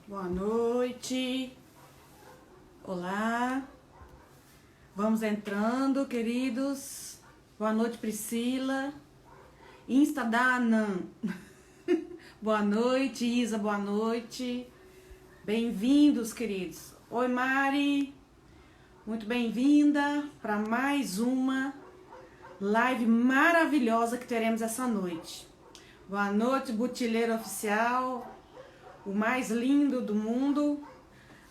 Boa noite. Olá. Vamos entrando, queridos. Boa noite, Priscila. Insta da Anan. Boa noite, Isa. Boa noite. Bem-vindos, queridos. Oi, Mari. Muito bem-vinda para mais uma live maravilhosa que teremos essa noite. Boa noite, Butileiro Oficial. O mais lindo do mundo.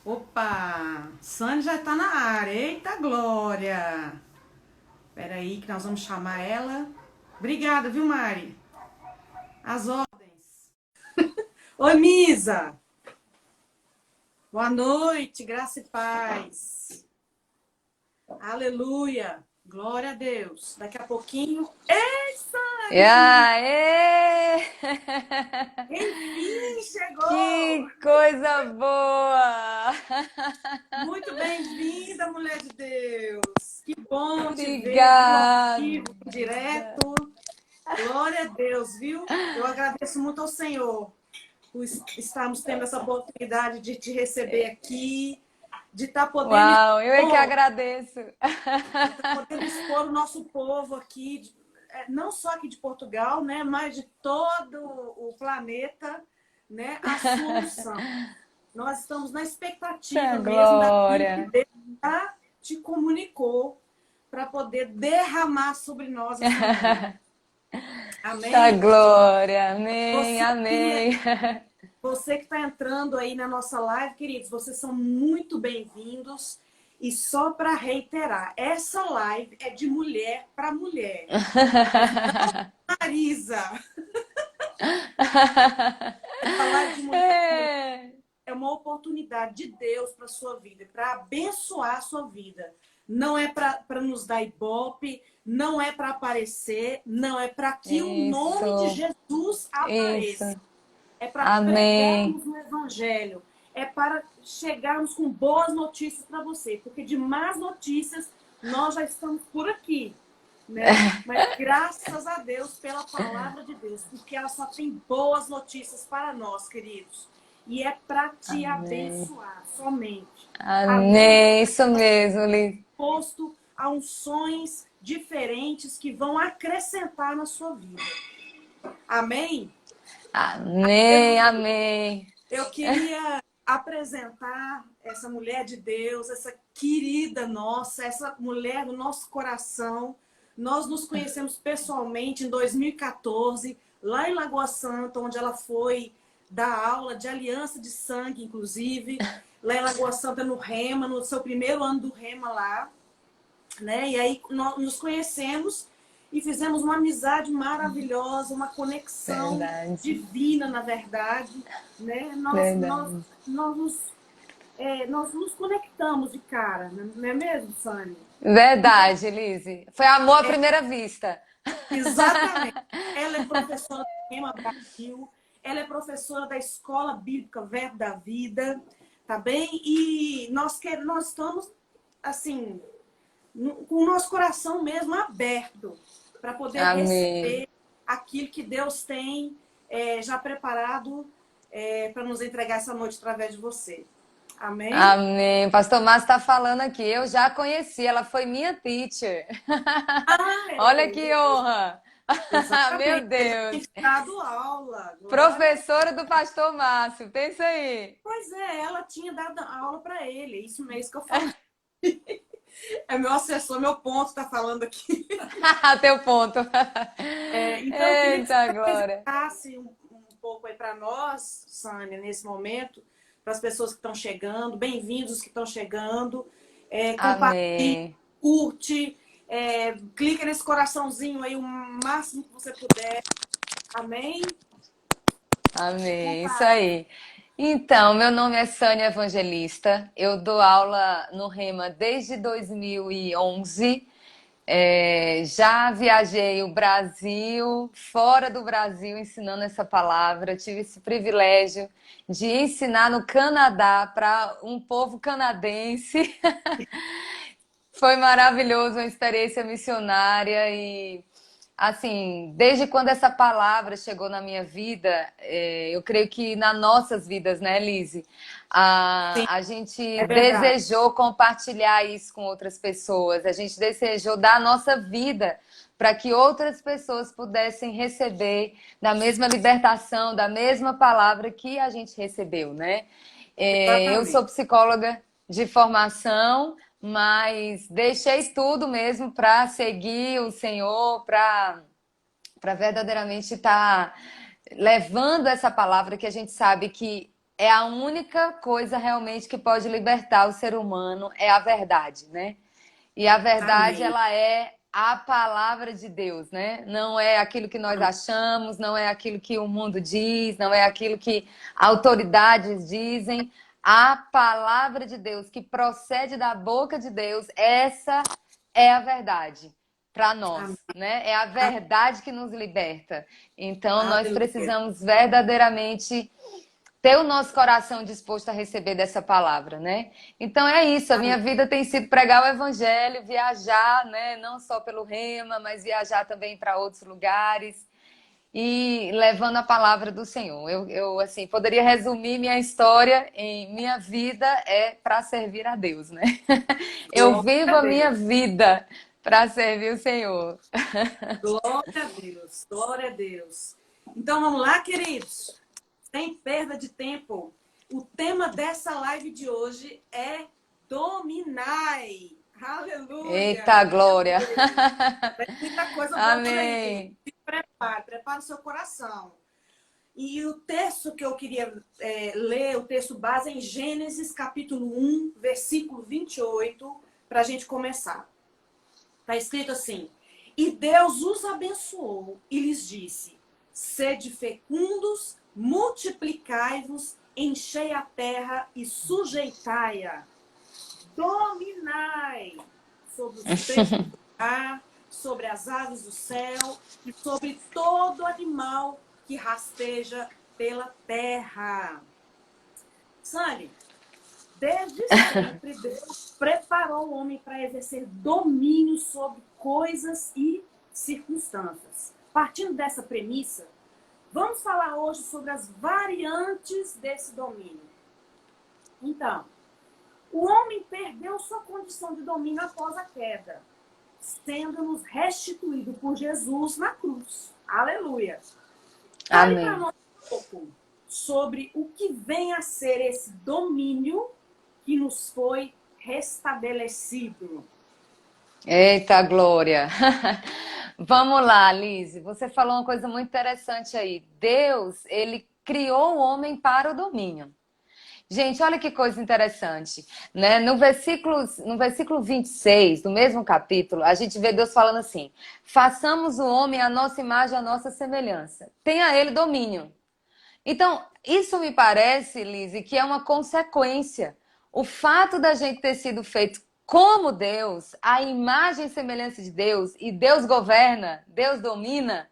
Opa! Sânia já tá na área. Eita, Glória! Espera aí que nós vamos chamar ela. Obrigada, viu, Mari? As ordens. Oi, Misa! Boa noite, graça e paz. Aleluia! Glória a Deus. Daqui a pouquinho... Ei, E Sânia! aê! Enfim, chegou! Que coisa boa! Muito bem-vinda, mulher de Deus. Que bom te ver aqui ao Obrigada! vivo, direto. Glória a Deus, viu? Eu agradeço muito ao Senhor por estarmos tendo essa oportunidade de te receber aqui, de estar podendo Uau, eu é que expor, agradeço! o nosso povo aqui, não só aqui de Portugal, né, mas de todo o planeta, né, a solução. Nós estamos na expectativa Essa mesmo daquilo que glória! Deus já te comunicou para poder derramar sobre nós essa noite. Essa Amém? glória! Amém, Você que amém! Você que está entrando aí na nossa live, queridos, vocês são muito bem-vindos. E só para reiterar, essa live é de mulher para mulher. Marisa, essa live de mulher para mulher É. é uma oportunidade de Deus para sua vida, para abençoar a sua vida. Não é para nos dar ibope, não é para aparecer, não é para que o nome de Isso, Jesus apareça. isso. É para Amém. pregarmos o evangelho, é para chegarmos com boas notícias para você, porque de más notícias nós já estamos por aqui, né? Mas graças a Deus pela palavra de Deus, porque ela só tem boas notícias para nós, queridos. E é para te Amém. abençoar somente. Amém? Amém. Isso mesmo, Liz. Posto a unções diferentes que vão acrescentar na sua vida. Amém? Amém, amém. Eu queria apresentar essa mulher de Deus, essa querida nossa, essa mulher do nosso coração. Nós nos conhecemos pessoalmente em 2014, lá em Lagoa Santa, onde ela foi dar aula de aliança de sangue, inclusive, lá em Lagoa Santa, no Rema, no seu primeiro ano do Rema lá, né? E aí nós nos conhecemos e fizemos uma amizade maravilhosa, uma conexão Verdade, divina, na verdade, né? verdade. Nós nos conectamos de cara, não é mesmo, Sânia? Então, Verdade, Lise. Foi amor à primeira vista. exatamente. Ela é professora do Rema Brasil, ela é professora da Escola Bíblica Verbo da Vida, tá bem? E nós estamos, assim, com o nosso coração mesmo aberto para poder Amém. receber aquilo que Deus tem já preparado para nos entregar essa noite através de você. Amém? Amém. Pastor Márcio está falando aqui. Eu já conheci, ela foi minha teacher. Ah, Olha que honra. Meu exatamente. Ele já Deus. tem dado aula. Glória. Professora do Pastor Márcio. Pensa aí. Pois é, ela tinha dado aula para ele. Isso mesmo que eu falei. É meu assessor, meu ponto está falando aqui. Teu ponto. Então, eu queria que você Eita, glória. apresentasse um pouco aí para nós, Sânia, nesse momento, para as pessoas que estão chegando, bem-vindos os que estão chegando. Compartilhe, Amém. curte, clica nesse coraçãozinho aí o máximo que você puder. Amém? Amém. Isso aí. Então, meu nome é Sânia Evangelista. Eu dou aula no Rema desde 2011. Já viajei o Brasil, fora do Brasil, ensinando essa palavra. Tive esse privilégio de ensinar no Canadá para um povo canadense. Foi maravilhoso, uma experiência missionária e assim, desde quando essa palavra chegou na minha vida, eu creio que nas nossas vidas, né, Lise? Sim, A gente é verdade. desejou compartilhar isso com outras pessoas, a gente desejou dar a nossa vida para que outras pessoas pudessem receber da mesma libertação, da mesma palavra que a gente recebeu, né? Eu sou Exatamente. psicóloga de formação, mas deixei tudo mesmo para seguir o Senhor, para verdadeiramente estar levando essa palavra que a gente sabe que é a única coisa realmente que pode libertar o ser humano, é a verdade, né? E a verdade, Amém. ela é a palavra de Deus, né? Não é aquilo que nós achamos, não é aquilo que o mundo diz, não é aquilo que autoridades dizem. A palavra de Deus que procede da boca de Deus, essa é a verdade para nós, Amém. né? É a verdade que nos liberta. Então, nós Aleluia. precisamos verdadeiramente ter o nosso coração disposto a receber dessa palavra, né? Então é isso, a minha Amém. vida tem sido pregar o evangelho, viajar, né? Não só pelo Rema, mas viajar também para outros lugares e levando a palavra do Senhor. Assim, poderia resumir minha história em minha vida é para servir a Deus, né? Eu Glória vivo a a minha Deus. vida para servir o Senhor. Glória a Deus. Glória a Deus. Então vamos lá, queridos. Sem perda de tempo. O tema dessa live de hoje é dominai. Eita Aleluia. Meu glória! Deus. Tem muita coisa boa por aí, querido. Amém! Se prepare, prepare o seu coração. E o texto que eu queria ler, o texto base é em Gênesis capítulo 1, versículo 28, para a gente começar. Está escrito assim: E Deus os abençoou e lhes disse: Sede fecundos, multiplicai-vos, enchei a terra e sujeitai-a. Dominai sobre os peixes do mar, sobre as aves do céu e sobre todo animal que rasteja pela terra. Sani, desde sempre, Deus preparou o homem para exercer domínio sobre coisas e circunstâncias. Partindo dessa premissa, vamos falar hoje sobre as variantes desse domínio. Então, o homem perdeu sua condição de domínio após a queda, sendo-nos restituído por Jesus na cruz. Aleluia! Fale para Amém. nós um pouco sobre o que vem a ser esse domínio que nos foi restabelecido. Eita, Glória! Vamos lá, Lise. Você falou uma coisa muito interessante aí. Deus, ele criou o homem para o domínio. Gente, olha que coisa interessante, né? No versículo 26 do mesmo capítulo, a gente vê Deus falando assim: façamos o homem à nossa imagem, à nossa semelhança. Tenha ele domínio. Então, isso me parece, Lise, que é uma consequência. O fato da gente ter sido feito como Deus, a imagem e semelhança de Deus, e Deus governa, Deus domina,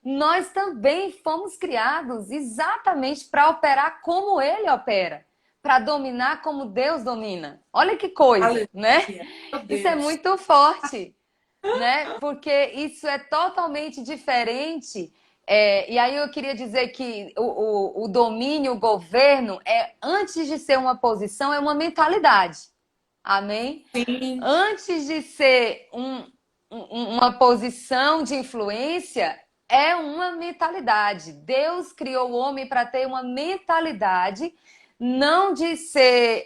nós também fomos criados exatamente para operar como Ele opera, para dominar como Deus domina. Olha que coisa, né? Aleluia. Meu Isso é Deus. muito forte, né? Porque isso é totalmente diferente. E aí eu queria dizer que o domínio, o governo, antes de ser uma posição, é uma mentalidade. Amém? Sim, Antes de ser uma posição de influência, é uma mentalidade. Deus criou o homem para ter uma mentalidade, não de ser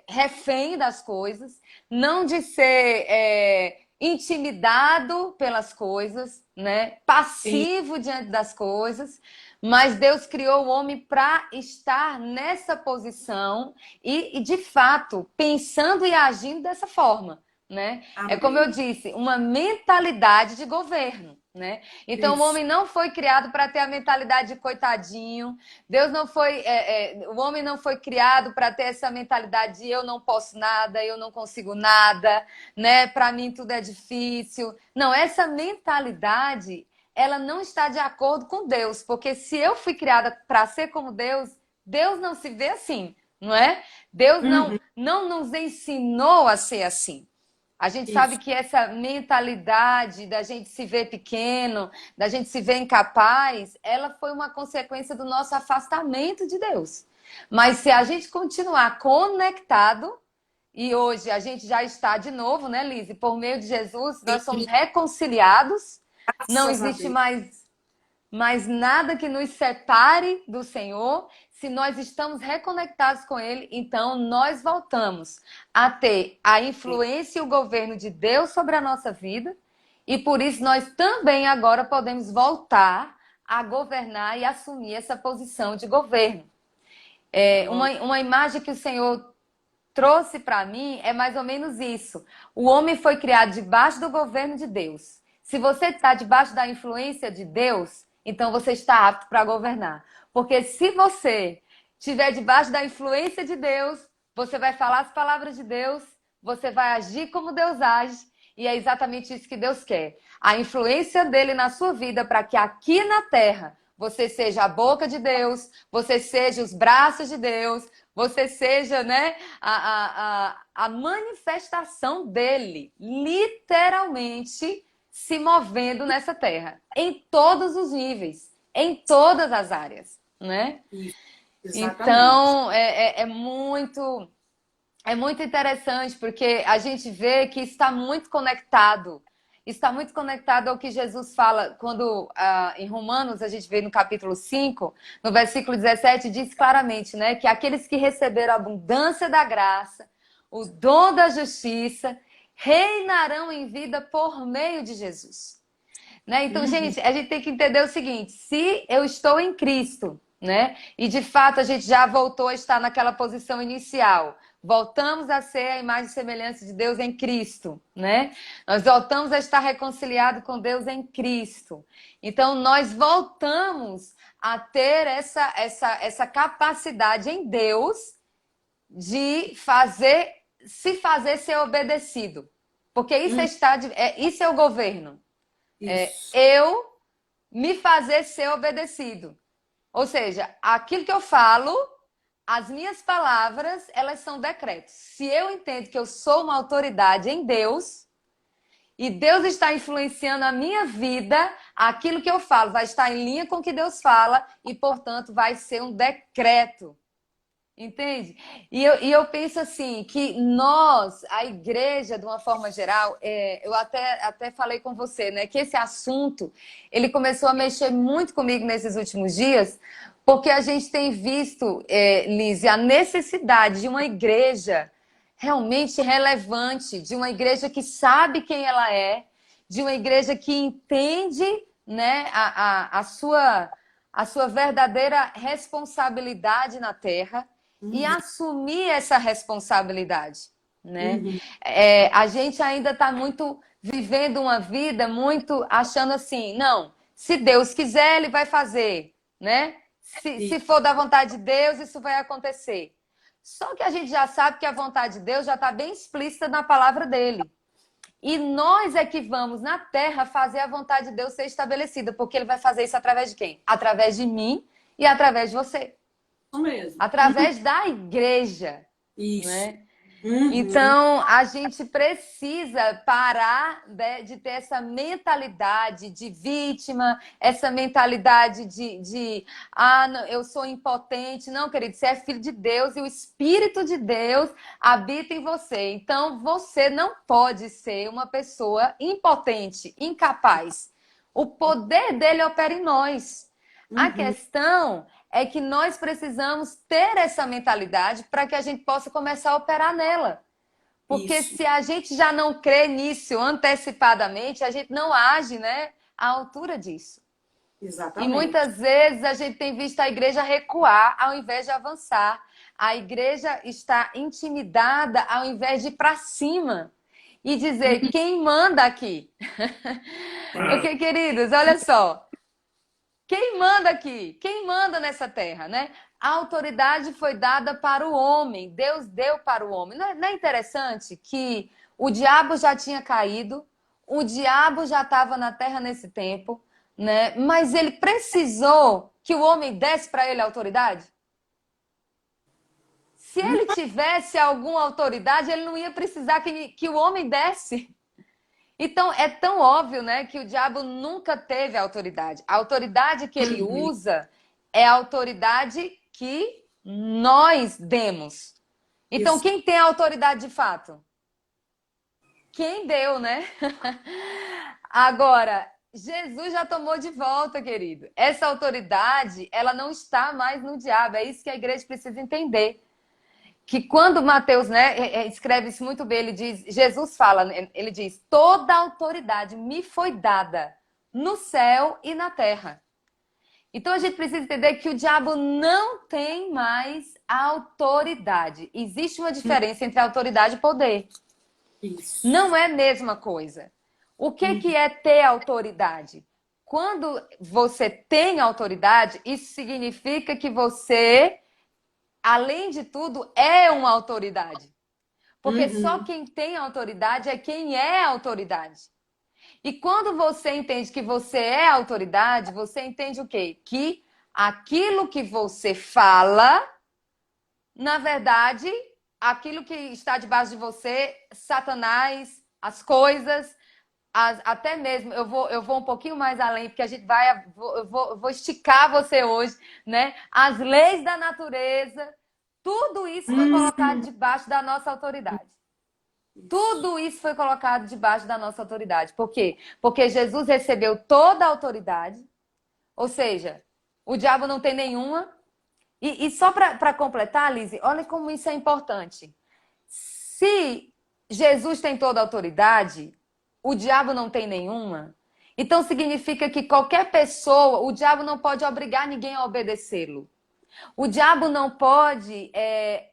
refém das coisas, não de ser intimidado pelas coisas, né? sim, Passivo diante das coisas, mas Deus criou o homem para estar nessa posição de fato, pensando e agindo dessa forma, né? É como eu amém. disse, uma mentalidade de governo, né? Então, o Isso. homem não foi criado para ter a mentalidade de coitadinho. Deus não foi, o homem não foi criado para ter essa mentalidade de eu não posso nada, eu não consigo nada, né? Para mim tudo é difícil. Não, essa mentalidade, ela não está de acordo com Deus, porque se eu fui criada para ser como Deus, Deus não se vê assim, não é? Deus Uhum. não nos ensinou a ser assim. A gente sabe Isso. que essa mentalidade da gente se ver pequeno, da gente se ver incapaz, ela foi uma consequência do nosso afastamento de Deus. Mas se a gente continuar conectado, e hoje a gente já está de novo, né, Lise? Por meio de Jesus, nós somos Sim, reconciliados, não graças a existe Deus. mais nada que nos separe do Senhor. Se nós estamos reconectados com Ele, então nós voltamos a ter a influência e o governo de Deus sobre a nossa vida. E por isso nós também agora podemos voltar a governar e assumir essa posição de governo. Glória. Uma imagem que o Senhor trouxe para mim é mais ou menos isso. O homem foi criado debaixo do governo de Deus. Se você está debaixo da influência de Deus, então você está apto para governar. Porque se você estiver debaixo da influência de Deus, você vai falar as palavras de Deus, você vai agir como Deus age, e é exatamente isso que Deus quer. A influência dele na sua vida para que aqui na terra você seja a boca de Deus, você seja os braços de Deus, você seja, né, a manifestação dele, literalmente se movendo nessa terra, em todos os níveis, em todas as áreas, né? Isso. Exatamente. Então, é muito interessante, porque a gente vê que está muito conectado. Está muito conectado ao que Jesus fala quando em Romanos, a gente vê no capítulo 5, no versículo 17, diz claramente, né, que aqueles que receberam a abundância da graça, o dom da justiça, reinarão em vida por meio de Jesus. Né? Então, Uhum. gente, a gente tem que entender o seguinte: se eu estou em Cristo, né? E de fato a gente já voltou a estar naquela posição inicial. Voltamos a ser a imagem e semelhança de Deus em Cristo, né? Nós voltamos a estar reconciliados com Deus em Cristo. Então, nós voltamos a ter essa capacidade em Deus de se fazer ser obedecido. Porque isso, Uhum. isso é o governo. Isso. Eu me fazer ser obedecido. Ou seja, aquilo que eu falo, as minhas palavras, elas são decretos. Se eu entendo que eu sou uma autoridade em Deus e Deus está influenciando a minha vida, aquilo que eu falo vai estar em linha com o que Deus fala e, portanto, vai ser um decreto. Entende? E eu penso assim, que nós, a igreja, de uma forma geral, eu até falei com você, né, que esse assunto, ele começou a mexer muito comigo nesses últimos dias, porque a gente tem visto, Lise, a necessidade de uma igreja realmente relevante, de uma igreja que sabe quem ela é, de uma igreja que entende, né, a sua verdadeira responsabilidade na terra, e Uhum. assumir essa responsabilidade, né? Uhum. A gente ainda está muito vivendo uma vida muito achando assim, não, se Deus quiser, Ele vai fazer, né? Se Isso. for da vontade de Deus, isso vai acontecer. Só que a gente já sabe que a vontade de Deus já está bem explícita na palavra dele. E nós é que vamos na terra fazer a vontade de Deus ser estabelecida, porque ele vai fazer isso através de quem? Através de mim e através de você, Isso mesmo. através da igreja, Isso. né? Uhum. Então, a gente precisa parar de ter essa mentalidade de vítima, essa mentalidade não, eu sou impotente. Não, querido, você é filho de Deus e o Espírito de Deus habita em você. Então, você não pode ser uma pessoa impotente, incapaz. O poder dele opera em nós. A Uhum. questão é que nós precisamos ter essa mentalidade para que a gente possa começar a operar nela. Porque Isso. se a gente já não crê nisso antecipadamente, a gente não age, né, à altura disso. E Exatamente. muitas vezes a gente tem visto a igreja recuar ao invés de avançar. A igreja está intimidada ao invés de ir para cima e dizer quem manda aqui. Porque, queridos, olha só. Quem manda aqui? Quem manda nessa terra, né? A autoridade foi dada para o homem. Deus deu para o homem. Não é interessante que o diabo já tinha caído, o diabo já estava na terra nesse tempo, né? Mas ele precisou que o homem desse para ele a autoridade? Se ele tivesse alguma autoridade, ele não ia precisar que o homem desse. Então, é tão óbvio, né, que o diabo nunca teve autoridade. A autoridade que ele usa é a autoridade que nós demos. Então, Isso. quem tem a autoridade de fato? Quem deu, né? Agora, Jesus já tomou de volta, querido. Essa autoridade, ela não está mais no diabo. É isso que a igreja precisa entender. Que quando Mateus, né, escreve isso muito bem, ele diz, Jesus fala, ele diz, toda autoridade me foi dada no céu e na terra. Então a gente precisa entender que o diabo não tem mais autoridade. Existe uma diferença entre autoridade e poder. Isso. Não é a mesma coisa. O que é ter autoridade? Quando você tem autoridade, isso significa que você, além de tudo, é uma autoridade. Porque só Uhum. quem tem autoridade é quem é autoridade. E quando você entende que você é autoridade, você entende o quê? Que aquilo que você fala, na verdade, aquilo que está debaixo de você, Satanás, as coisas, até mesmo, eu vou um pouquinho mais além, porque a gente vai, eu vou esticar você hoje, né? As leis da natureza, tudo isso foi colocado Uhum. debaixo da nossa autoridade. Isso. Tudo isso foi colocado debaixo da nossa autoridade. Por quê? Porque Jesus recebeu toda a autoridade, ou seja, o diabo não tem nenhuma. E só para completar, Lise, olha como isso é importante. Se Jesus tem toda a autoridade, o diabo não tem nenhuma, então significa que qualquer pessoa, o diabo não pode obrigar ninguém a obedecê-lo. O diabo não pode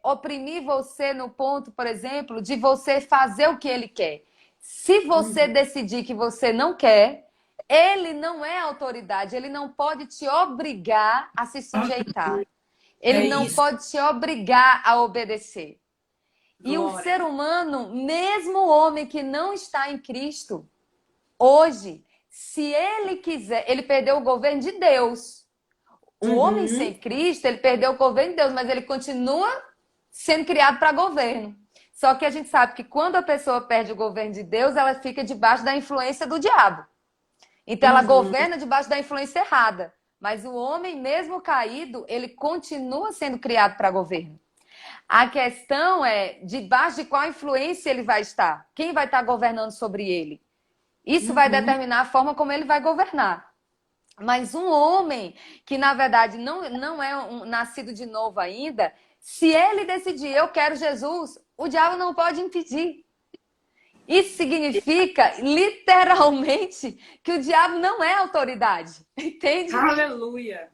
oprimir você no ponto, por exemplo, de você fazer o que ele quer. Se você Uhum. decidir que você não quer, ele não é autoridade, ele não pode te obrigar a se sujeitar. Ele É não isso. pode te obrigar a obedecer. E o Glória. ser humano, mesmo o homem que não está em Cristo, hoje, se ele quiser, ele perdeu o governo de Deus. O homem sem Uhum. Cristo, ele perdeu o governo de Deus, mas ele continua sendo criado para governo. Só que a gente sabe que quando a pessoa perde o governo de Deus, ela fica debaixo da influência do diabo. Então ela Uhum. governa debaixo da influência errada. Mas o homem, mesmo caído, ele continua sendo criado para governo. A questão é debaixo de qual influência ele vai estar. Quem vai estar governando sobre ele? Isso vai Uhum. determinar a forma como ele vai governar. Mas um homem que, na verdade, não é nascido de novo ainda, se ele decidir, eu quero Jesus, o diabo não pode impedir. Isso significa, literalmente, que o diabo não é autoridade. Entende? Aleluia.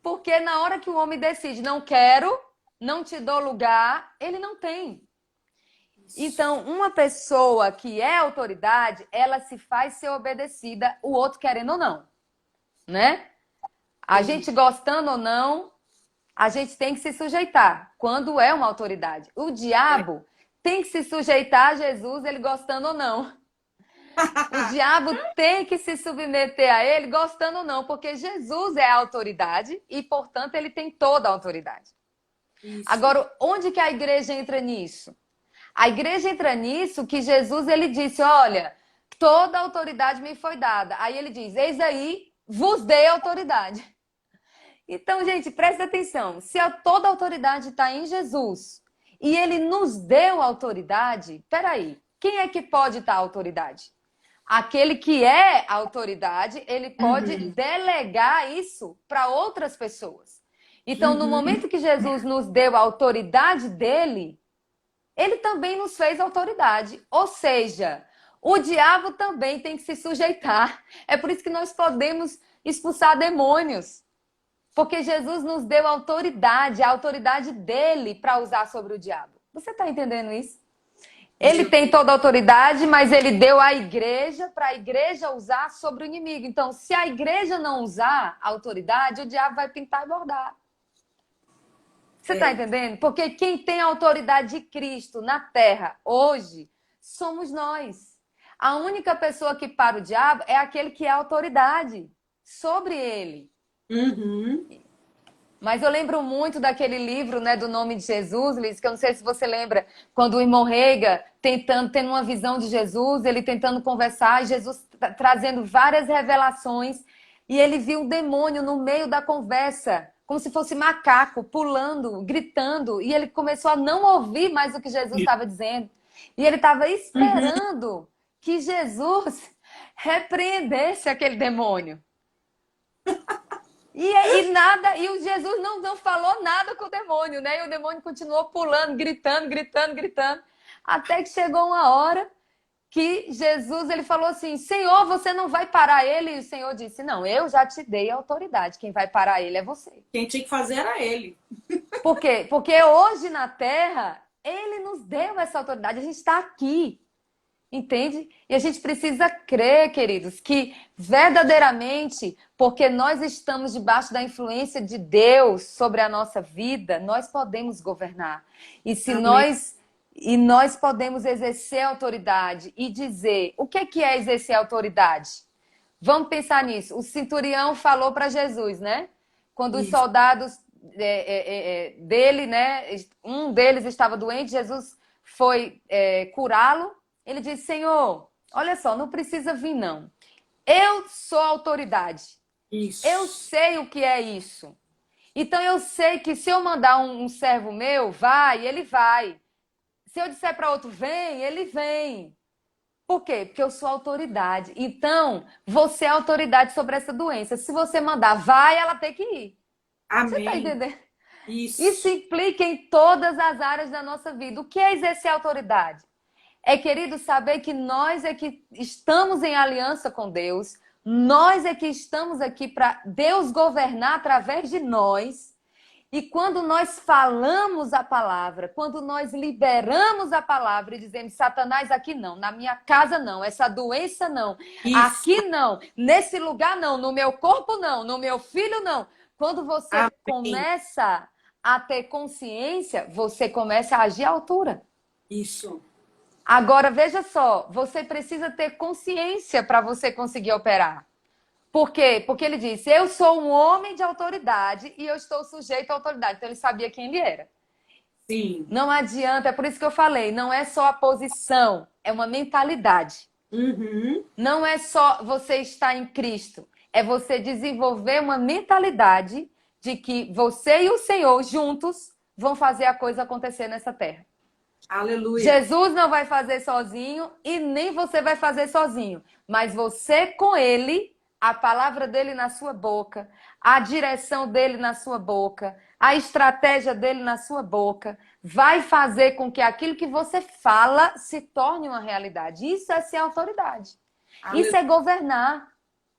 Porque na hora que o homem decide, não quero, não te dou lugar, ele não tem. Então, uma pessoa que é autoridade, ela se faz ser obedecida, o outro querendo ou não, né? A Entendi. gente gostando ou não, a gente tem que se sujeitar quando é uma autoridade. O É. diabo tem que se sujeitar a Jesus, ele gostando ou não. O diabo tem que se submeter a ele, gostando ou não, porque Jesus é a autoridade e, portanto, ele tem toda a autoridade. Isso. Agora, onde que a igreja entra nisso? A igreja entra nisso que Jesus ele disse, olha, toda a autoridade me foi dada. Aí ele diz, eis aí, vos dei autoridade. Então, gente, presta atenção. Se toda a autoridade está em Jesus e ele nos deu autoridade, peraí, quem é que pode dar autoridade? Aquele que é autoridade, ele pode Uhum. delegar isso para outras pessoas. Então, no Uhum. momento que Jesus nos deu a autoridade dele, ele também nos fez autoridade. Ou seja, o diabo também tem que se sujeitar. É por isso que nós podemos expulsar demônios. Porque Jesus nos deu autoridade, a autoridade dele para usar sobre o diabo. Você está entendendo isso? Ele Eu tem toda a autoridade, mas ele deu à igreja para a igreja usar sobre o inimigo. Então, se a igreja não usar a autoridade, o diabo vai pintar e bordar. Você está é. entendendo? Porque quem tem a autoridade de Cristo na terra hoje somos nós. A única pessoa que para o diabo é aquele que é autoridade sobre ele. Uhum. Mas eu lembro muito daquele livro, né, do Nome de Jesus, Liz, que eu não sei se você lembra, quando o irmão Reiga tendo uma visão de Jesus, ele tentando conversar, e Jesus trazendo várias revelações, e ele viu um demônio no meio da conversa, como se fosse macaco, pulando, gritando, e ele começou a não ouvir mais o que Jesus estava dizendo. E ele estava Uhum. esperando que Jesus repreendesse aquele demônio. E o Jesus não falou nada com o demônio, né? E o demônio continuou pulando, gritando, gritando, gritando. Até que chegou uma hora que Jesus ele falou assim: Senhor, você não vai parar ele? E o Senhor disse: Não, eu já te dei a autoridade. Quem vai parar ele é você. Quem tinha que fazer era ele. Por quê? Porque hoje na terra, ele nos deu essa autoridade. A gente está aqui. Entende? E a gente precisa crer, queridos, que verdadeiramente, porque nós estamos debaixo da influência de Deus sobre a nossa vida, nós podemos governar. E se Amém. nós podemos exercer autoridade e dizer, o que é exercer autoridade? Vamos pensar nisso. O centurião falou para Jesus, né? Quando os Isso. soldados dele, né? Um deles estava doente, Jesus foi curá-lo. Ele disse: Senhor, olha só, não precisa vir, não. Eu sou autoridade. Eu Isso. sei o que é isso. Então eu sei que se eu mandar um servo meu, vai, ele vai. Se eu disser para outro, vem, ele vem. Por quê? Porque eu sou autoridade. Então, você é autoridade sobre essa doença. Se você mandar, vai, ela tem que ir. Você está Amém. entendendo? Isso Isso. implica em todas as áreas da nossa vida. O que é exercer autoridade? É, querido, saber que nós é que estamos em aliança com Deus, nós é que estamos aqui para Deus governar através de nós. E quando nós falamos a palavra, quando nós liberamos a palavra e dizemos: Satanás, aqui não, na minha casa não, essa doença não, Isso. aqui não, nesse lugar não, no meu corpo não, no meu filho não. Quando você Amém. começa a ter consciência, você começa a agir à altura. Isso. Agora, veja só, você precisa ter consciência para você conseguir operar. Por quê? Porque ele disse: Eu sou um homem de autoridade e eu estou sujeito à autoridade. Então, ele sabia quem ele era. Sim. Não adianta, é por isso que eu falei: não é só a posição, é uma mentalidade. Uhum. Não é só você estar em Cristo, é você desenvolver uma mentalidade de que você e o Senhor juntos vão fazer a coisa acontecer nessa terra. Aleluia. Jesus não vai fazer sozinho e nem você vai fazer sozinho. Mas você com ele, a palavra dele na sua boca, a direção dele na sua boca, a estratégia dele na sua boca, vai fazer com que aquilo que você fala se torne uma realidade. Isso é ser autoridade. Isso Aleluia. é governar,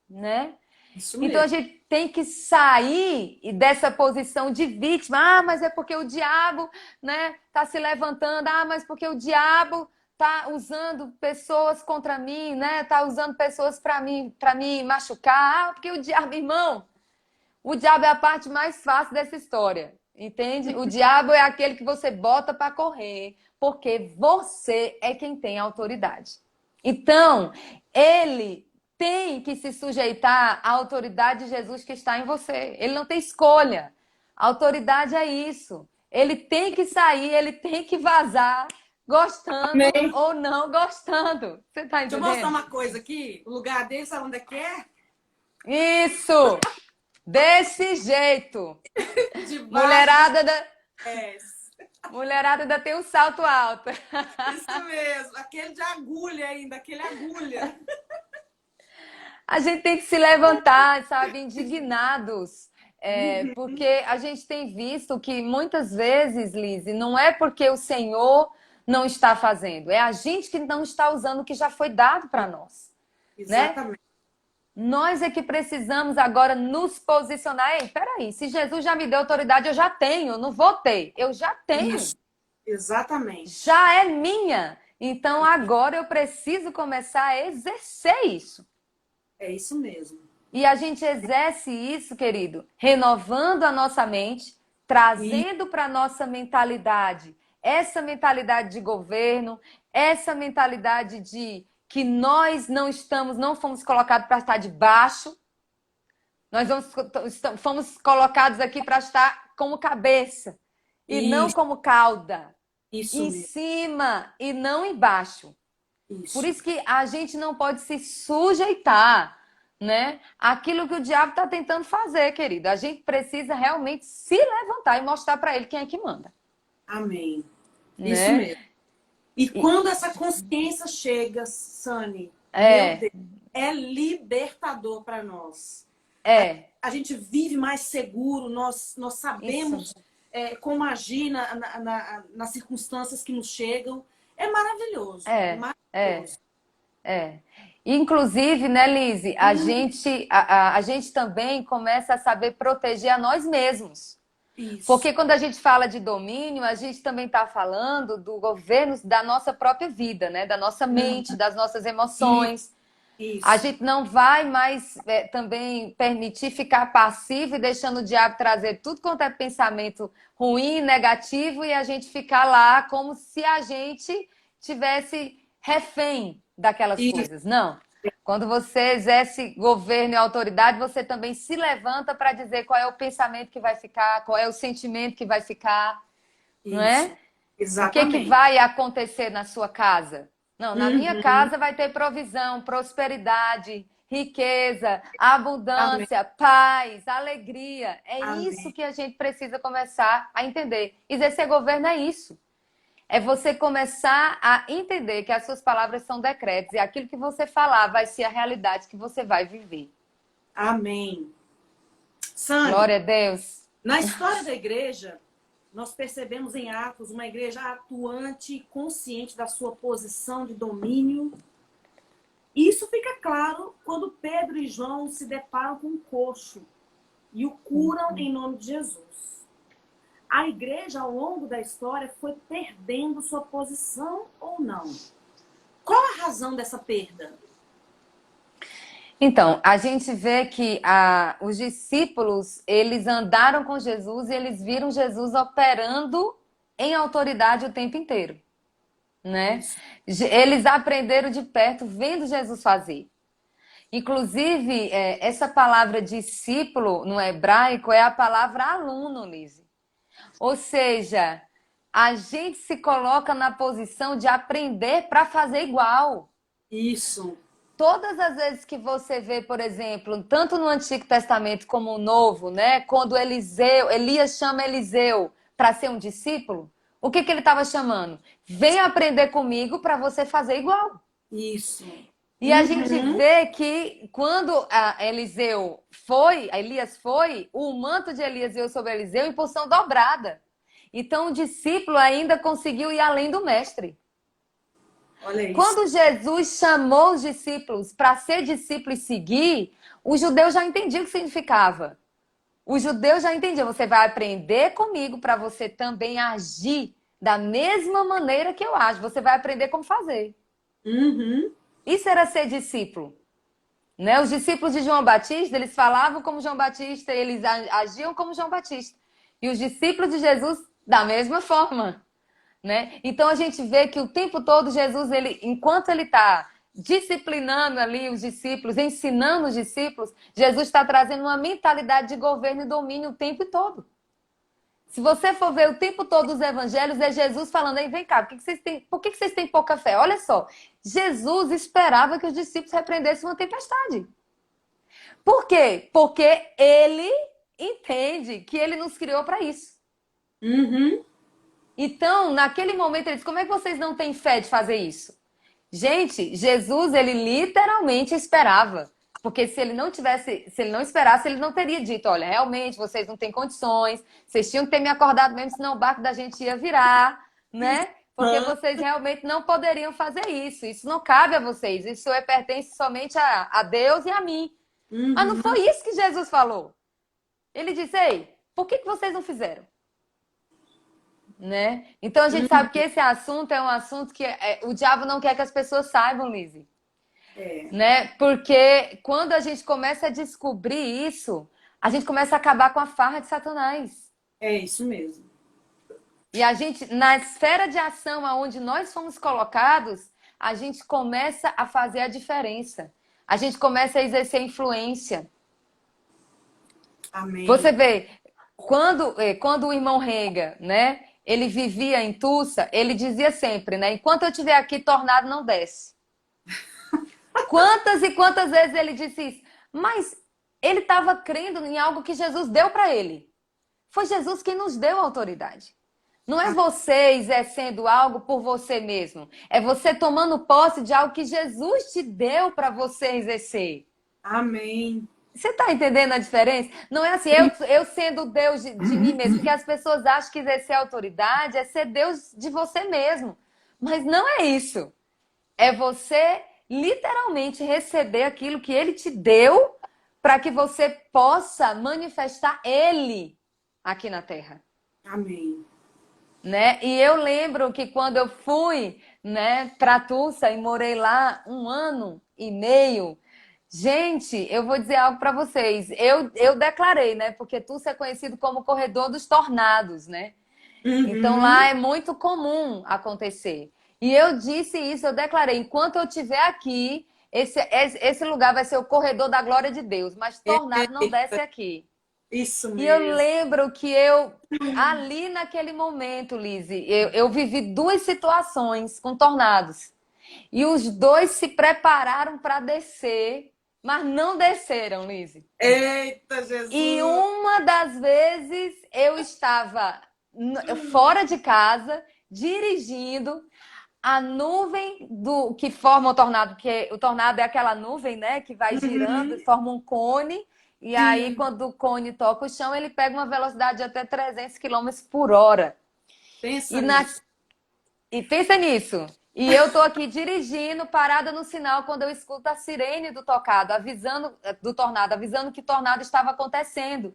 né? Isso Então a mesmo. gente tem que sair dessa posição de vítima. Ah, mas é porque o diabo, né, tá se levantando. Ah, mas porque o diabo tá usando pessoas contra mim, né? Tá usando pessoas para me machucar. Ah, porque o diabo, irmão, o diabo é a parte mais fácil dessa história. Entende? O diabo é aquele que você bota para correr, porque você é quem tem autoridade. Então, ele tem que se sujeitar à autoridade de Jesus que está em você. Ele não tem escolha. A autoridade é isso. Ele tem que sair, ele tem que vazar, gostando Amém. ou não gostando. Você está Deixa eu mostrar entendendo? uma coisa aqui. O lugar dele, sabe onde é que é? Isso! Desse jeito. Debaixo dos Mulherada da, pés. mulherada ainda tem um salto alto. Isso mesmo. Aquele de agulha ainda, aquele agulha. A gente tem que se levantar, sabe, indignados. Uhum. Porque a gente tem visto que muitas vezes, Lise, não é porque o Senhor não está fazendo, é a gente que não está usando o que já foi dado para nós, né? Exatamente. Nós é que precisamos agora nos posicionar. Ei, peraí, se Jesus já me deu autoridade, eu já tenho, não vou ter, eu já tenho. Isso. Exatamente. Já é minha. Então agora eu preciso começar a exercer isso. É isso mesmo. E a gente exerce isso, querido, renovando a nossa mente, E trazendo para a nossa mentalidade essa mentalidade de governo, essa mentalidade de que nós não estamos, não fomos colocados para estar debaixo. Nós fomos colocados aqui para estar como cabeça e não Isso, como cauda. isso Em mesmo. cima e não embaixo. Por Isso. isso que a gente não pode se sujeitar, né? Aquilo que o diabo está tentando fazer, querido. A gente precisa realmente se levantar e mostrar para ele quem é que manda, Amém. Isso né? mesmo. E E- quando essa consciência chega, Sani, meu É, Deus, é libertador para nós. é, A gente vive mais seguro, nós isso. sabemos como agir nas circunstâncias que nos chegam. É maravilhoso, É, é. maravilhoso. É. Inclusive, né, Lise, a gente também começa a saber proteger a nós mesmos. Isso, Porque quando a gente fala de domínio, a gente também está falando do governo da nossa própria vida, né? Da nossa mente, das nossas isso, emoções. A isso, gente não vai mais também permitir ficar passivo e deixando o diabo trazer tudo quanto é pensamento ruim, negativo, e a gente ficar lá como se a gente tivesse refém daquelas isso. coisas. Não. Quando você exerce governo e autoridade, você também se levanta para dizer qual é o pensamento que vai ficar, qual é o sentimento que vai ficar, não é? Isso. O que que Exatamente. vai acontecer na sua casa? Não, na minha Uhum. casa vai ter provisão, prosperidade, riqueza, Amém. abundância, paz, alegria. É isso Amém. que a gente precisa começar a entender. Exercer governo é isso. É você começar a entender que as suas palavras são decretos e aquilo que você falar vai ser a realidade que você vai viver. Amém. Sani, Glória a Deus. na história da igreja, nós percebemos em Atos uma igreja atuante e consciente da sua posição de domínio. Isso fica claro quando Pedro e João se deparam com um coxo e o curam em nome de Jesus. A igreja, ao longo da história, foi perdendo sua posição ou não? Qual a razão dessa perda? Então, a gente vê que os discípulos, eles andaram com Jesus e eles viram Jesus operando em autoridade o tempo inteiro, né? Isso. Eles aprenderam de perto vendo Jesus fazer. Inclusive, essa palavra discípulo no hebraico é a palavra aluno, Lise. Ou seja, a gente se coloca na posição de aprender para fazer igual. Isso. Todas as vezes que você vê, por exemplo, tanto no Antigo Testamento como no Novo, né, quando Elias chama Eliseu para ser um discípulo, o que que ele estava chamando? Vem aprender comigo para você fazer igual. Isso. E a gente Uhum. vê que quando Elias foi, o manto de Elias veio sobre Eliseu em porção dobrada. Então o discípulo ainda conseguiu ir além do mestre. Olha isso. Quando Jesus chamou os discípulos para ser discípulo e seguir, os judeus já entendiam o que significava. Os judeus já entendiam, você vai aprender comigo para você também agir da mesma maneira que eu ajo. Você vai aprender como fazer. Uhum. Isso era ser discípulo. Né? Os discípulos de João Batista, eles falavam como João Batista, eles agiam como João Batista. E os discípulos de Jesus, da mesma forma. Né? Então a gente vê que o tempo todo Jesus, enquanto ele está disciplinando ali os discípulos, ensinando os discípulos, Jesus está trazendo uma mentalidade de governo e domínio o tempo todo. Se você for ver o tempo todo os evangelhos, é Jesus falando aí, vem cá, por que vocês têm pouca fé? Olha só, Jesus esperava que os discípulos repreendessem uma tempestade. Por quê? Porque ele entende que ele nos criou para isso. Uhum. Então, naquele momento, ele diz: como é que vocês não têm fé de fazer isso? Gente, Jesus, ele literalmente esperava. Porque se ele não esperasse, ele não teria dito: olha, realmente vocês não têm condições, vocês tinham que ter me acordado mesmo, senão o barco da gente ia virar, né? Porque Uhum. vocês realmente não poderiam fazer isso. Isso não cabe a vocês. Isso pertence somente a Deus e a mim. Mas não Uhum. foi isso que Jesus falou. Ele disse: ei, por que vocês não fizeram? Né? Então a gente sabe que esse assunto é um assunto que o diabo não quer que as pessoas saibam, Lizzie. É, Né? Porque quando a gente começa a descobrir isso, a gente começa a acabar com a farra de Satanás. é isso mesmo. E a gente, na esfera de ação aonde nós fomos colocados, a gente começa a fazer a diferença. A gente começa a exercer influência. Amém. Você vê, quando o irmão Rega, né, ele vivia em Tulsa, ele dizia sempre, né, enquanto eu estiver aqui, tornado não desce. Quantas e quantas vezes ele disse isso? Mas ele estava crendo em algo que Jesus deu para ele. Foi Jesus quem nos deu a autoridade. Não é você exercendo algo por você mesmo. É você tomando posse de algo que Jesus te deu para você exercer. Amém. Você está entendendo a diferença? Não é assim, eu sendo Deus de mim mesmo, porque as pessoas acham que exercer autoridade é ser Deus de você mesmo. Mas não é isso. É você literalmente receber aquilo que ele te deu para que você possa manifestar ele aqui na terra. Amém. Né? E eu lembro que quando eu fui, né, para Tulsa e morei lá 1 ano e meio, gente, eu vou dizer algo para vocês. Eu declarei, né, porque Tulsa é conhecido como corredor dos tornados, né? Então lá Uhum. é muito comum acontecer. E eu disse isso, eu declarei, enquanto eu estiver aqui, esse lugar vai ser o corredor da glória de Deus, mas tornado não desce Eita, aqui. isso E eu mesmo. lembro que ali naquele momento, Lizzie, eu vivi duas situações com tornados. E os dois se prepararam para descer, mas não desceram, Lizzie. Eita, E Jesus. uma das vezes eu estava fora de casa, dirigindo, a nuvem do que forma o tornado, porque o tornado é aquela nuvem, né, que vai girando e Uhum. forma um cone. E aí, Sim, quando o cone toca o chão, ele pega uma velocidade de até 300 quilômetros por hora. pensa E, na... nisso. e pensa nisso. E eu tô aqui dirigindo, parada no sinal, quando eu escuto a sirene do tocado, avisando do tornado, avisando que tornado estava acontecendo.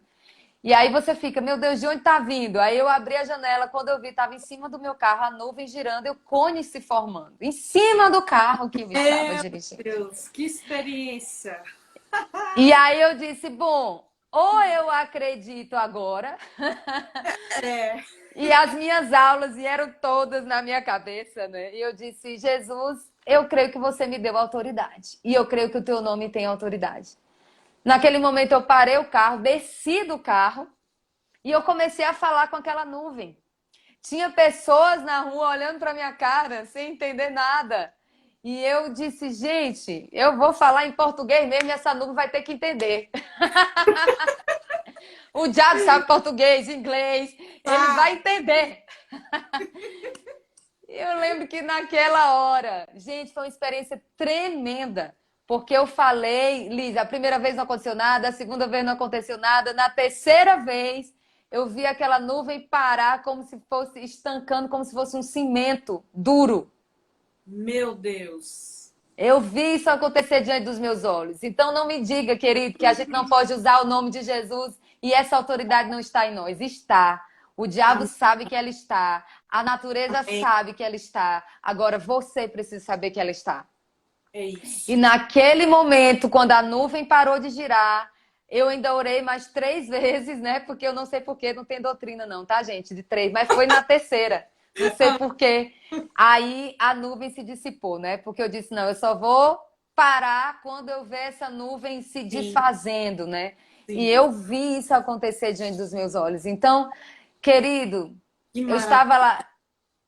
E aí você fica, meu Deus, de onde tá vindo? Aí eu abri a janela, quando eu vi, estava em cima do meu carro, a nuvem girando e o cone se formando. Em cima do carro que eu estava Meu dirigindo. Deus, que experiência. E aí eu disse, bom, ou eu acredito agora, É, e as minhas aulas vieram todas na minha cabeça, né? E eu disse, Jesus, eu creio que você me deu autoridade. E eu creio que o teu nome tem autoridade. Naquele momento eu parei o carro, desci do carro e eu comecei a falar com aquela nuvem. Tinha pessoas na rua olhando para minha cara sem entender nada. E eu disse, gente, eu vou falar em português mesmo e essa nuvem vai ter que entender. O diabo sabe português, inglês, ele vai sabe? entender. Eu lembro que naquela hora, gente, foi uma experiência tremenda. Porque eu falei, Liz, a primeira vez não aconteceu nada, a segunda vez não aconteceu nada, na terceira vez eu vi aquela nuvem parar como se fosse estancando, como se fosse um cimento duro. Meu Deus. Eu vi isso acontecer diante dos meus olhos. Então não me diga, querido, que a gente não pode usar o nome de Jesus e essa autoridade não está em nós. Está. O diabo sabe que ela está. A natureza Amém. sabe que ela está. Agora você precisa saber que ela está. É E isso. naquele momento, quando a nuvem parou de girar, eu ainda orei mais 3 vezes, né? Porque eu não sei por que, não tem doutrina não, tá, gente? De 3, mas foi na terceira. Não sei por quê. Aí a nuvem se dissipou, né? Porque eu disse, não, eu só vou parar quando eu ver essa nuvem se Sim, desfazendo, né? E sim. eu vi isso acontecer diante dos meus olhos. Então, querido, Que eu maravilha. estava lá,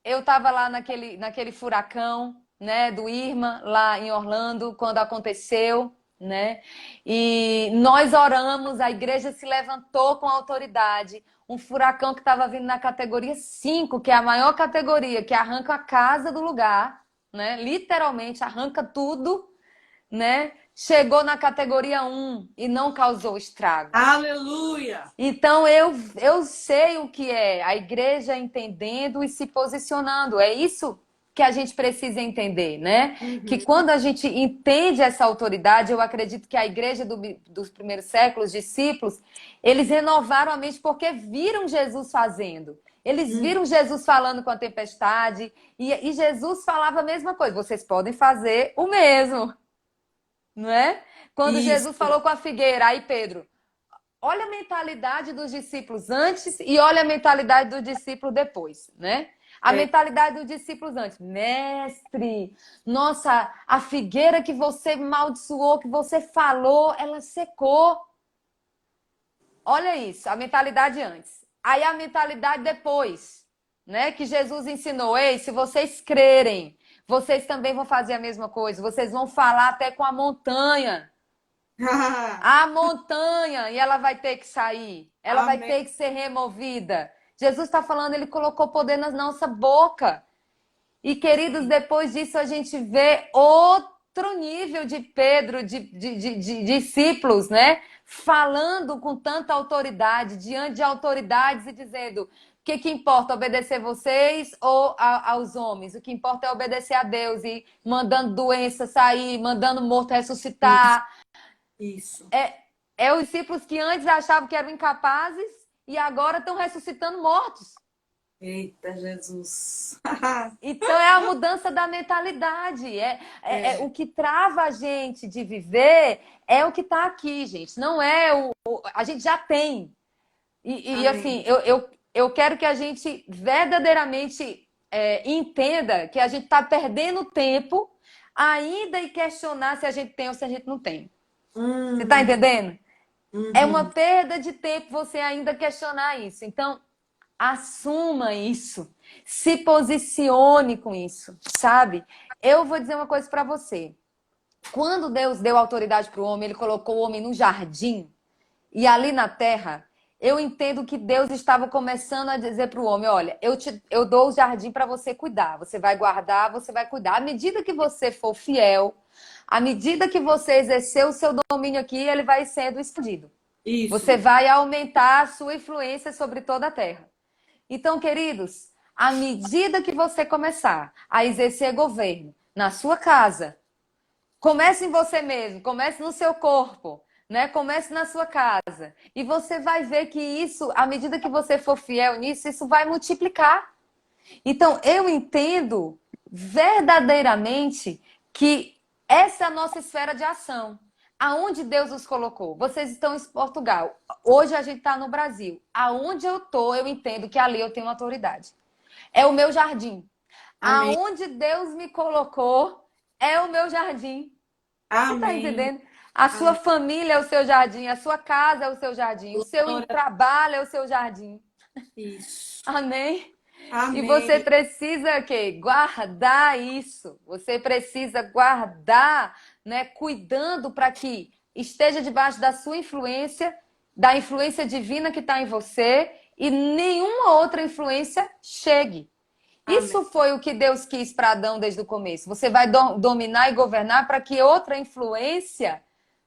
eu estava lá naquele furacão, né, do Irma, lá em Orlando, quando aconteceu, né? E nós oramos, a igreja se levantou com autoridade. Um furacão que estava vindo na categoria 5, que é a maior categoria, que arranca a casa do lugar, né? Literalmente arranca tudo, né? Chegou na categoria 1 e não causou estragos. Aleluia. Então eu sei o que é a igreja entendendo e se posicionando. É isso que a gente precisa entender, né? Que Uhum. quando a gente entende essa autoridade, eu acredito que a igreja dos primeiros séculos, discípulos, eles renovaram a mente porque viram Jesus fazendo. Eles Uhum. viram Jesus falando com a tempestade e Jesus falava a mesma coisa. Vocês podem fazer o mesmo, não é? Quando Jesus Isso. falou com a figueira, aí Pedro, olha a mentalidade dos discípulos antes e olha a mentalidade do discípulo depois, né? A É, mentalidade dos discípulos antes. Mestre, nossa, a figueira que você maldiçoou, que você falou, ela secou. Olha isso, a mentalidade antes. Aí a mentalidade depois, né? Que Jesus ensinou. Ei, se vocês crerem, vocês também vão fazer a mesma coisa. Vocês vão falar até com a montanha. A montanha, e ela vai ter que sair. Ela vai Amém. ter que ser removida. Jesus está falando, ele colocou poder na nossa boca. E, queridos, depois disso a gente vê outro nível de Pedro, de discípulos, né? Falando com tanta autoridade, diante de autoridades e dizendo: o que importa, obedecer vocês ou aos homens? O que importa é obedecer a Deus e mandando doença sair, mandando morto Isso, ressuscitar. isso. É os discípulos que antes achavam que eram incapazes e agora estão ressuscitando mortos. Eita, Jesus. Então é a mudança da mentalidade. É. O que trava a gente de viver é o que está aqui, gente. Não é a gente já tem. E assim, Amém. eu quero que a gente verdadeiramente entenda que a gente está perdendo tempo ainda e questionar se a gente tem ou se a gente não tem. Você está Uhum, entendendo? É uma uhum. perda de tempo você ainda questionar isso. Então, assuma isso. Se posicione com isso, sabe? Eu vou dizer uma coisa para você. Quando Deus deu autoridade para o homem, ele colocou o homem no jardim e ali na terra, eu entendo que Deus estava começando a dizer para o homem: olha, eu dou o jardim para você cuidar. Você vai guardar, você vai cuidar. À medida que você for fiel, à medida que você exercer o seu domínio aqui, ele vai sendo expandido. Você Isso. vai aumentar a sua influência sobre toda a terra. Então, queridos, à medida que você começar a exercer governo na sua casa, comece em você mesmo, comece no seu corpo, né? Comece na sua casa. E você vai ver que isso, à medida que você for fiel nisso, isso vai multiplicar. Então, eu entendo verdadeiramente que essa é a nossa esfera de ação. Aonde Deus nos colocou? Vocês estão em Portugal. Hoje a gente está no Brasil. Aonde eu estou, eu entendo que ali eu tenho autoridade. É o meu jardim. Amém. Aonde Deus me colocou é o meu jardim. Você está Amém. entendendo? A sua Amém. família é o seu jardim, a sua casa é o seu jardim, o seu Glória a trabalho é o seu jardim. Isso. Amém? E você Amém. precisa que guardar isso. Você precisa guardar, né, cuidando para que esteja debaixo da sua influência, da influência divina que está em você e nenhuma outra influência chegue. Amém. Isso foi o que Deus quis para Adão desde o começo. Você vai dominar e governar para que outra influência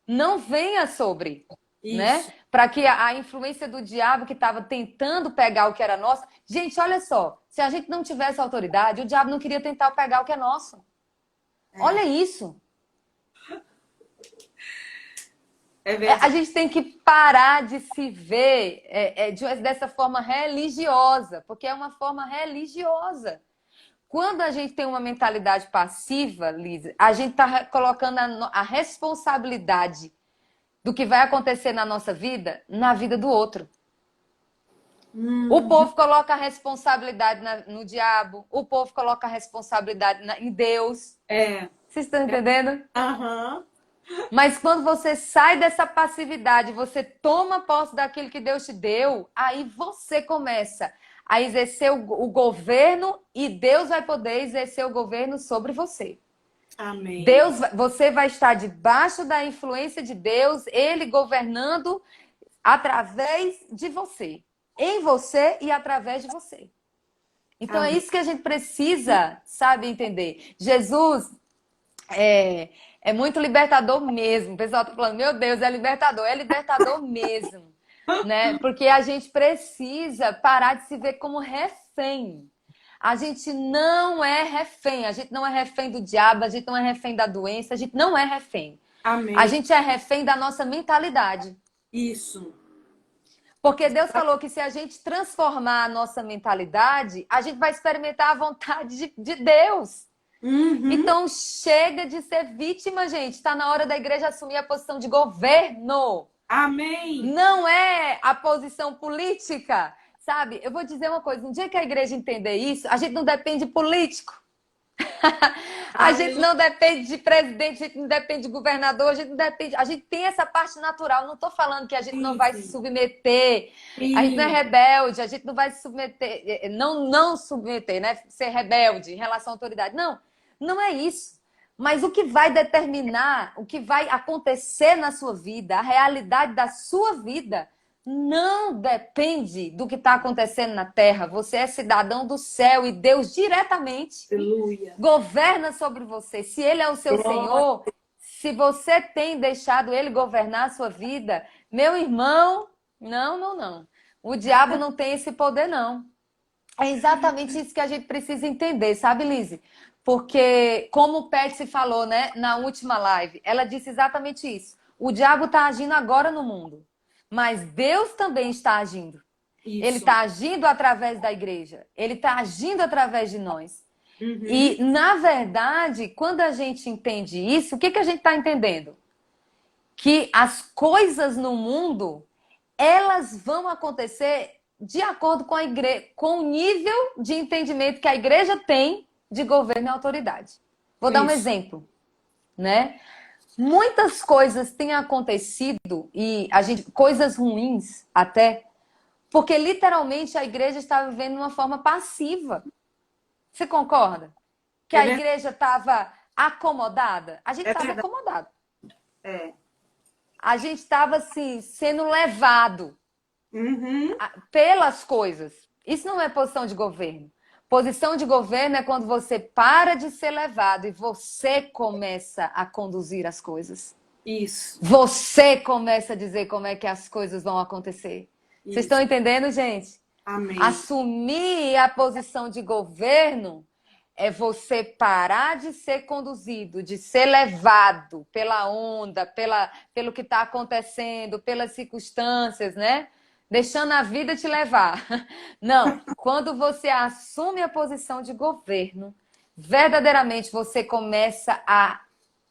não venha sobre, né? Isso. Para que a influência do diabo que estava tentando pegar o que era nosso. Gente, olha só, se a gente não tivesse autoridade, o diabo não queria tentar pegar o que é nosso. É. Olha isso. É A verdade. gente tem que parar de se ver dessa forma religiosa, porque é uma forma religiosa. Quando a gente tem uma mentalidade passiva, Liz, a gente está colocando a responsabilidade do que vai acontecer na nossa vida na vida do outro. O Uhum. povo coloca a responsabilidade no diabo, o povo coloca a responsabilidade em Deus. É. Vocês estão entendendo? Aham. Mas quando você sai dessa passividade, você toma posse daquilo que Deus te deu, aí você começa a exercer o governo e Deus vai poder exercer o governo sobre você. Amém. Deus, você vai estar debaixo da influência de Deus, ele governando através de você, em você e através de você. Então é Amém. isso que a gente precisa, sabe, entender. Jesus é muito libertador mesmo. O pessoal tá falando, meu Deus, é libertador mesmo, né? Porque a gente precisa parar de se ver como refém. A gente não é refém, a gente não é refém do diabo, a gente não é refém da doença, a gente não é refém. A Amém. gente é refém da nossa mentalidade. Isso. Porque Deus falou que se a gente transformar a nossa mentalidade, a gente vai experimentar a vontade de Deus. Uhum. Então chega de ser vítima, gente. Está na hora da igreja assumir a posição de governo. Amém. Não é a posição política. Sabe? Eu vou dizer uma coisa: um dia que a igreja entender isso, a gente não depende de político. A gente Aleluia. não depende de presidente, a gente não depende de governador, a gente não depende. A gente tem essa parte natural. Não estou falando que a gente não vai se Sim, submeter. A gente não é sim. rebelde, a gente não vai se submeter, não submeter, né? Ser rebelde em relação à autoridade. Não, não é isso. Mas o que vai determinar, o que vai acontecer na sua vida, a realidade da sua vida, não depende do que está acontecendo na terra. Você é cidadão do céu e Deus diretamente Aleluia. governa sobre você. Se ele é o seu Glória. Senhor, se você tem deixado ele governar a sua vida, meu irmão, não, não, não. O diabo não tem esse poder, não. É exatamente isso que a gente precisa entender, sabe, Lise? Porque, como o Patsy falou, né, na última live, ela disse exatamente isso. O diabo está agindo agora no mundo, mas Deus também está agindo. Ele Isso. está agindo através da igreja, ele está agindo através de nós. Uhum. E, na verdade, quando a gente entende isso, o que, que a gente está entendendo? Que as coisas no mundo, elas vão acontecer de acordo com a igreja, com o nível de entendimento que a igreja tem de governo e autoridade. Vou dar um Isso. exemplo, né? Muitas coisas têm acontecido e a gente, coisas ruins até, porque literalmente a igreja está vivendo de uma forma passiva. Você concorda? Que É a verdade. igreja estava acomodada? A gente É estava verdade. acomodado. É. A gente estava assim, sendo levado Uhum. pelas coisas. Isso não é posição de governo. Posição de governo é quando você para de ser levado e você começa a conduzir as coisas. Isso. Você começa a dizer como é que as coisas vão acontecer. Vocês estão Isso. entendendo, gente? Amém. Assumir a posição de governo é você parar de ser conduzido, de ser levado pela onda, pelo que está acontecendo, pelas circunstâncias, né? Deixando a vida te levar. Não, quando você assume a posição de governo, verdadeiramente você começa a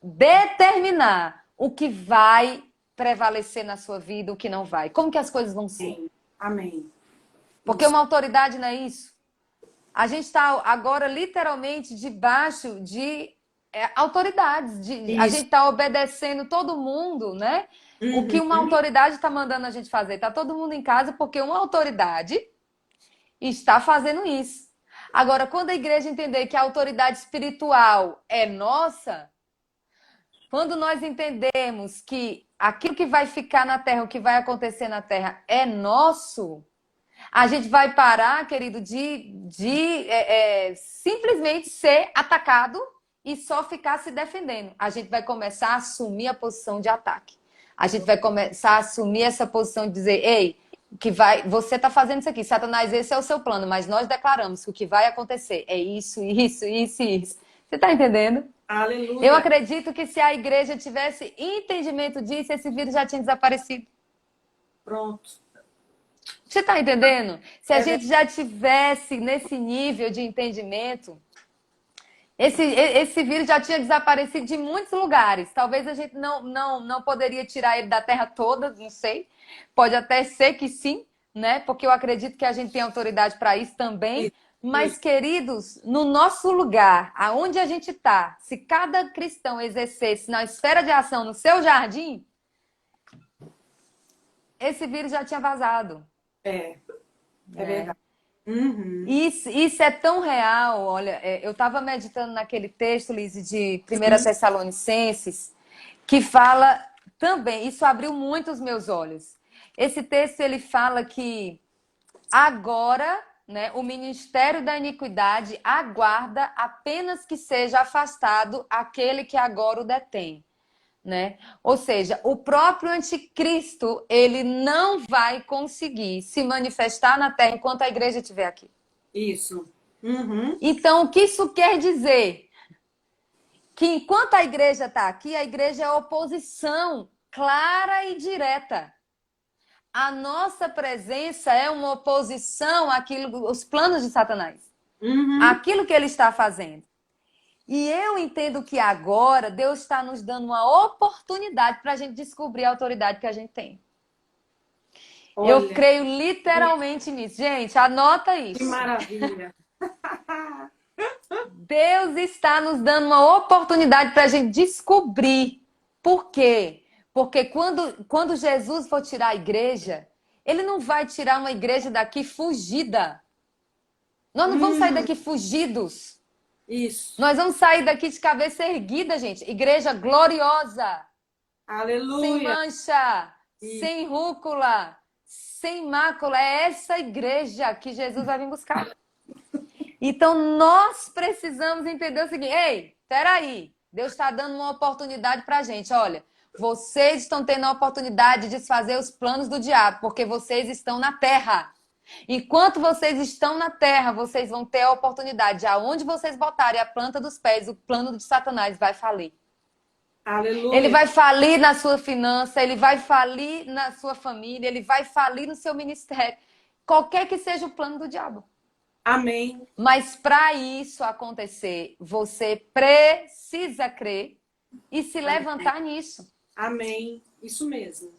determinar o que vai prevalecer na sua vida, o que não vai. Como que as coisas vão ser? Amém. Amém. Porque Isso. uma autoridade não é isso. A gente está agora literalmente debaixo de autoridades. A Isso. gente está obedecendo todo mundo, né? O que uma Uhum. autoridade está mandando a gente fazer. Está todo mundo em casa porque uma autoridade está fazendo isso. Agora, quando a igreja entender que a autoridade espiritual é nossa, quando nós entendemos que aquilo que vai ficar na terra, o que vai acontecer na terra é nosso, a gente vai parar, querido, de simplesmente ser atacado e só ficar se defendendo. A gente vai começar a assumir a posição de ataque. A gente vai começar a assumir essa posição de dizer, ei, você está fazendo isso aqui, Satanás, esse é o seu plano, mas nós declaramos que o que vai acontecer é isso, isso, isso e isso. Você está entendendo? Eu Aleluia. acredito que se a igreja tivesse entendimento disso, esse vírus já tinha desaparecido. Pronto. Você está entendendo? Se a É gente já tivesse nesse nível de entendimento, esse vírus já tinha desaparecido de muitos lugares. Talvez a gente não poderia tirar ele da terra toda, não sei. Pode até ser que sim, né? Porque eu acredito que a gente tem autoridade para isso também. isso. Mas, Isso. queridos, no nosso lugar, aonde a gente está, se cada cristão exercesse na esfera de ação no seu jardim, esse vírus já tinha vazado. É. É Né? verdade. Uhum. Isso é tão real. Olha, eu estava meditando naquele texto, Liz, de Primeira Sim. Tessalonicenses, que fala também, isso abriu muito os meus olhos. Esse texto ele fala que agora, né, o ministério da iniquidade aguarda apenas que seja afastado aquele que agora o detém. Né? Ou seja, o próprio anticristo, ele não vai conseguir se manifestar na terra enquanto a igreja estiver aqui. Isso. Uhum. Então, o que isso quer dizer? Que enquanto a igreja está aqui, a igreja é oposição clara e direta. A nossa presença é uma oposição àquilo, aos planos de Satanás, Uhum. àquilo que ele está fazendo. E eu entendo que agora Deus está nos dando uma oportunidade para a gente descobrir a autoridade que a gente tem. Eu Olha, creio literalmente nisso. Gente, anota que isso. maravilha. Deus está nos dando uma oportunidade para a gente descobrir. Por quê? Porque quando Jesus for tirar a igreja, ele não vai tirar uma igreja daqui fugida. Nós não vamos sair daqui fugidos. Isso. Nós vamos sair daqui de cabeça erguida, gente. Igreja gloriosa, sem Aleluia. mancha, Isso. sem rúcula, sem mácula. É essa igreja que Jesus vai vir buscar. Então, nós precisamos entender o seguinte: ei, peraí, Deus está dando uma oportunidade para a gente. Olha, vocês estão tendo a oportunidade de desfazer os planos do diabo, porque vocês estão na terra. Enquanto vocês estão na terra, vocês vão ter a oportunidade. Aonde vocês botarem a planta dos pés, o plano de Satanás vai falir. Ele Aleluia. vai falir na sua finança, ele vai falir na sua família, ele vai falir no seu ministério. Qualquer que seja o plano do diabo. Amém. Mas para isso acontecer, você precisa crer e se levantar nisso. Amém. Isso mesmo.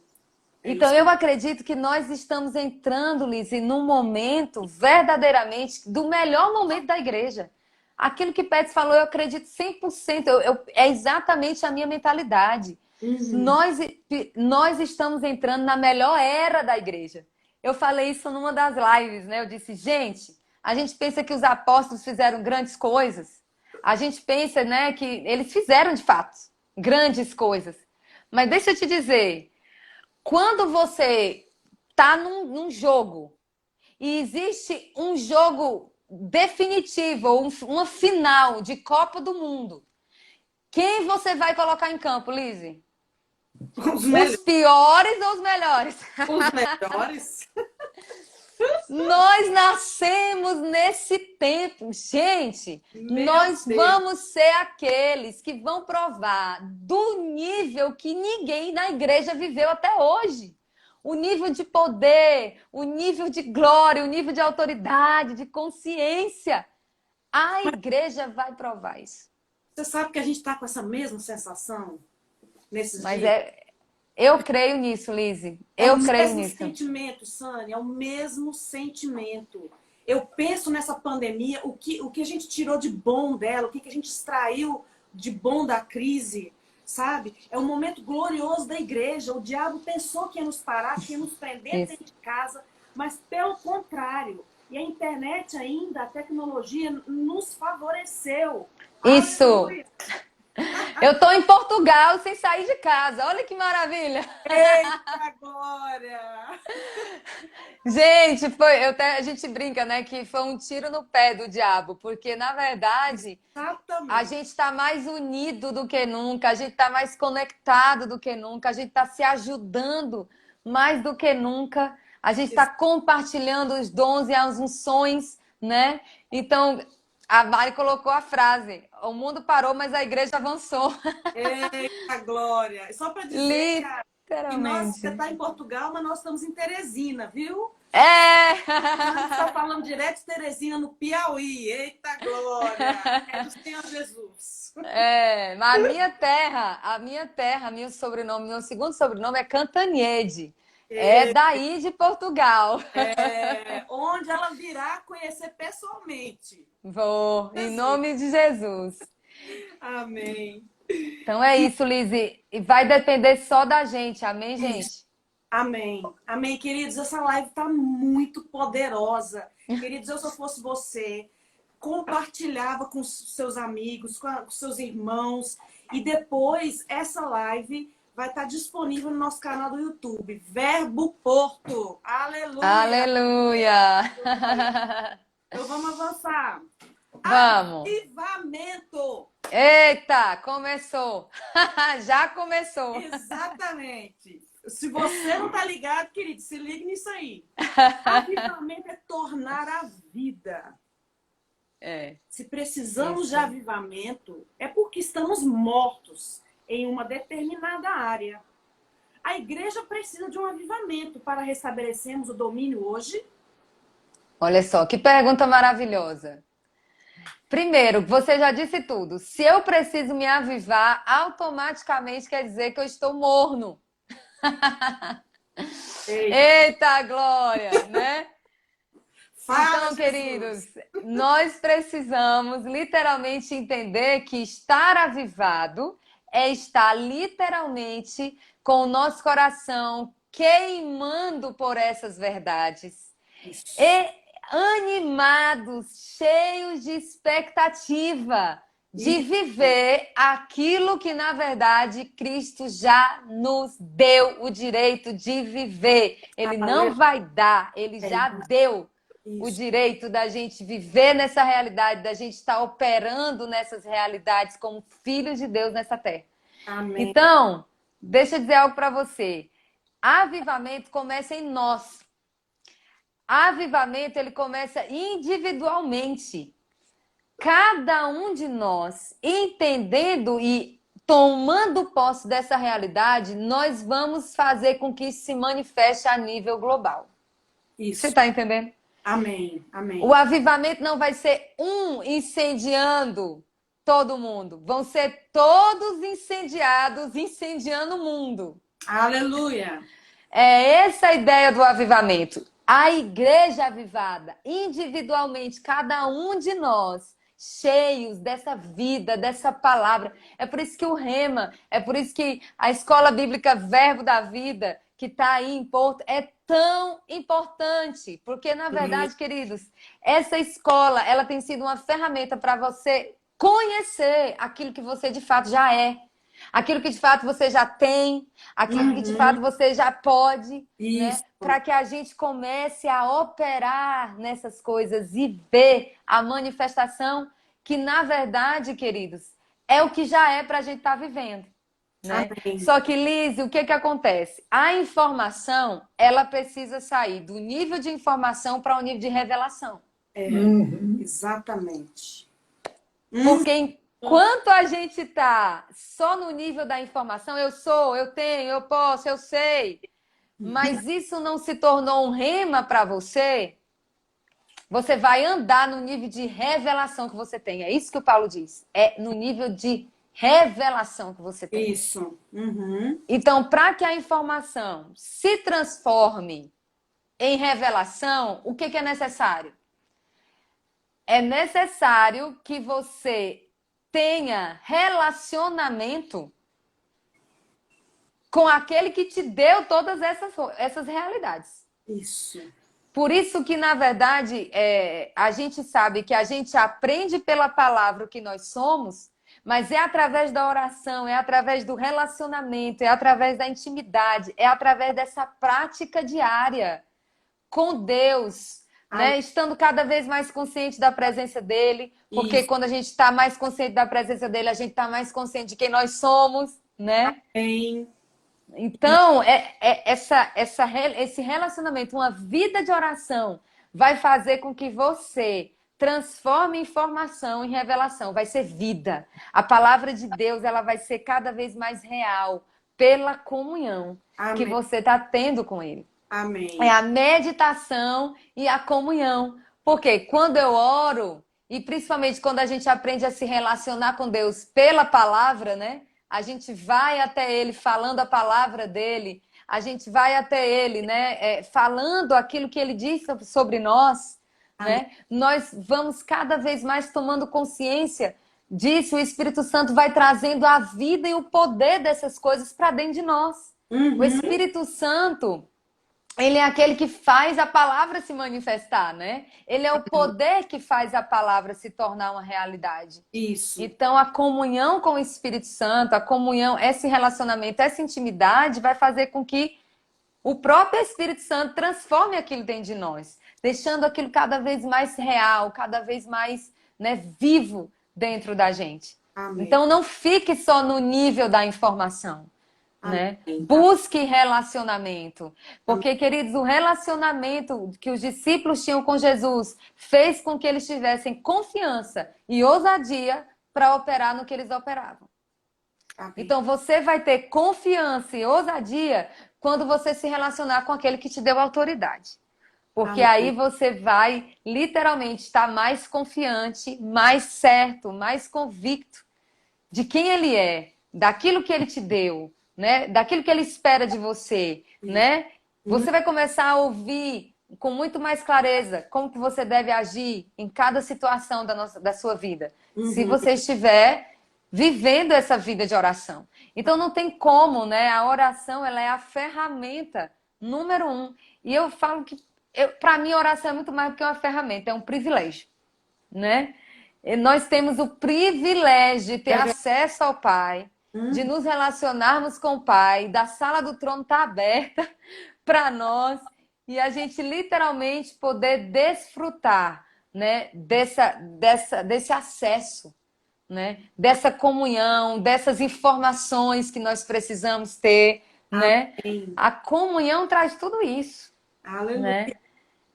Então, eu acredito que nós estamos entrando, Lizzy, num momento verdadeiramente do melhor momento da igreja. Aquilo que Pets falou, eu acredito 100%. É exatamente a minha mentalidade. Nós estamos entrando na melhor era da igreja. Eu falei isso numa das lives, né? Eu disse, gente, a gente pensa que os apóstolos fizeram grandes coisas. A gente pensa, né, que eles fizeram, de fato, grandes coisas. Mas deixa eu te dizer, quando você tá num jogo e existe um jogo definitivo, ou uma final de Copa do Mundo, quem você vai colocar em campo, Lizzy? Os piores ou os melhores? Os melhores. Nós nascemos nesse tempo, gente. Nós vamos ser aqueles que vão provar do nível que ninguém na igreja viveu até hoje. O nível de poder, o nível de glória, o nível de autoridade, de consciência. A igreja vai provar isso. Você sabe que a gente está com essa mesma sensação nesses Mas dias? eu creio nisso, Lizzy. Eu creio nisso. É o mesmo sentimento, Sânia, é o mesmo sentimento. Eu penso nessa pandemia, o que a gente tirou de bom dela, o que a gente extraiu de bom da crise, sabe? É um momento glorioso da igreja. O diabo pensou que ia nos parar, que ia nos prender dentro de casa, mas pelo contrário. E a internet ainda, a tecnologia, nos favoreceu. Isso! Aleluia. Eu tô em Portugal sem sair de casa. Olha que maravilha! Eita glória! Gente, a gente brinca, né, que foi um tiro no pé do diabo, porque na verdade Exatamente. a gente está mais unido do que nunca, a gente está mais conectado do que nunca, a gente está se ajudando mais do que nunca, a gente está compartilhando os dons e as unções, né? Então, a Mari colocou a frase: o mundo parou, mas a igreja avançou. Eita glória! Só para dizer, cara, que você Literalmente. está em Portugal, mas nós estamos em Teresina, viu? É! Nós estamos falando direto de Teresina, no Piauí. Eita glória! É do Senhor Jesus. É, mas meu sobrenome, meu segundo sobrenome é Cantanhede. É daí de Portugal. Onde ela virá conhecer pessoalmente. Vou, em nome de Jesus. Amém. Então é isso, Lizzy. E vai depender só da gente, amém, gente? Amém. Amém, queridos. Essa live está muito poderosa. Queridos, eu, se eu fosse você, compartilhava com seus amigos, com seus irmãos. E depois, essa live vai estar disponível no nosso canal do YouTube. Verbo Porto. Aleluia. Aleluia. Então vamos avançar. Vamos. Avivamento. Eita, começou. Já começou. Exatamente. Se você não tá ligado, querido, se ligue nisso aí. Avivamento é tornar a vida. Se precisamos de avivamento, é porque estamos mortos em uma determinada área. A igreja precisa de um avivamento para restabelecermos o domínio hoje. Olha só, que pergunta maravilhosa. Primeiro, você já disse tudo. Se eu preciso me avivar, automaticamente quer dizer que eu estou morno. Eita glória, né? Fala, Então, Jesus. queridos, nós precisamos literalmente entender que estar avivado é estar literalmente com o nosso coração queimando por essas verdades Isso. e animados, cheios de expectativa de Isso. viver aquilo que, na verdade, Cristo já nos deu o direito de viver. Ele não Aleluia. vai dar, ele já deu o Isso. direito da gente viver nessa realidade, da gente estar operando nessas realidades como filhos de Deus nessa terra. Amém. Então, deixa eu dizer algo para você. Avivamento começa em nós. Avivamento, ele começa individualmente. Cada um de nós, entendendo e tomando posse dessa realidade, nós vamos fazer com que isso se manifeste a nível global. Você Isso. está entendendo? Amém. O Amém. avivamento não vai ser um incendiando todo mundo. Vão ser todos incendiados, incendiando o mundo. Aleluia. É essa a ideia do avivamento. A igreja avivada, individualmente, cada um de nós, cheios dessa vida, dessa palavra. É por isso que o Rema, é por isso que a escola bíblica Verbo da Vida, que está aí em Porto, é tão importante. Porque, na verdade, queridos, essa escola, ela tem sido uma ferramenta para você conhecer aquilo que você de fato já é. Aquilo que de fato você já tem, aquilo que de fato Uhum. você já pode, né? Isso. Para que a gente comece a operar nessas coisas e ver a manifestação que, na verdade, queridos, é o que já é para a gente estar vivendo, né? Amém. Só que, Liz, o que que acontece? A informação, ela precisa sair do nível de informação para o nível de revelação. É, exatamente. Porque enquanto a gente está só no nível da informação, eu sou, eu tenho, eu posso, eu sei, mas isso não se tornou um rema para você, você vai andar no nível de revelação que você tem. É isso que o Paulo diz. É no nível de revelação que você tem. Isso. Uhum. Então, para que a informação se transforme em revelação, o que é necessário? É necessário que você tenha relacionamento com aquele que te deu todas essas realidades. Isso. Por isso que, na verdade, a gente sabe que a gente aprende pela palavra o que nós somos, mas é através da oração, é através do relacionamento, é através da intimidade, é através dessa prática diária com Deus, né? Estando cada vez mais consciente da presença dele, porque Isso. quando a gente está mais consciente da presença dele, a gente está mais consciente de quem nós somos, né? Amém. Então, esse relacionamento, uma vida de oração, vai fazer com que você transforme informação em revelação, vai ser vida. A palavra de Deus, ela vai ser cada vez mais real pela comunhão que Amém. você está tendo com ele. É Amém. a meditação e a comunhão. Porque quando eu oro, e principalmente quando a gente aprende a se relacionar com Deus pela palavra, né? A gente vai até Ele falando a palavra dele, a gente vai até Ele, né? Falando aquilo que Ele diz sobre nós, Amém. né? Nós vamos cada vez mais tomando consciência disso. O Espírito Santo vai trazendo a vida e o poder dessas coisas para dentro de nós. O Uhum. Espírito Santo, ele é aquele que faz a palavra se manifestar, né? Ele é o poder que faz a palavra se tornar uma realidade. Isso. Então, a comunhão com o Espírito Santo, a comunhão, esse relacionamento, essa intimidade vai fazer com que o próprio Espírito Santo transforme aquilo dentro de nós, deixando aquilo cada vez mais real, cada vez mais, né, vivo dentro da gente. Amém. Então, não fique só no nível da informação. Né? Amém. Busque relacionamento. Porque, queridos, o relacionamento que os discípulos tinham com Jesus fez com que eles tivessem confiança e ousadia para operar no que eles operavam. Amém. Então, você vai ter confiança e ousadia quando você se relacionar com aquele que te deu autoridade. Porque Amém. aí você vai literalmente estar mais confiante, mais certo, mais convicto de quem ele é, daquilo que ele te deu, né? Daquilo que ele espera de você, né? Você vai começar a ouvir com muito mais clareza como que você deve agir em cada situação da sua vida. Se você estiver vivendo essa vida de oração. Então não tem como, né? A oração, ela é a ferramenta número 1. E eu falo que, para mim, a oração é muito mais do que uma ferramenta, é um privilégio, né? E nós temos o privilégio de ter acesso ao Pai, de nos relacionarmos com o Pai, da sala do trono está aberta para nós e a gente literalmente poder desfrutar, né, desse acesso, né, dessa comunhão, dessas informações que nós precisamos ter, né? Amém. A comunhão traz tudo isso, Aleluia. né? E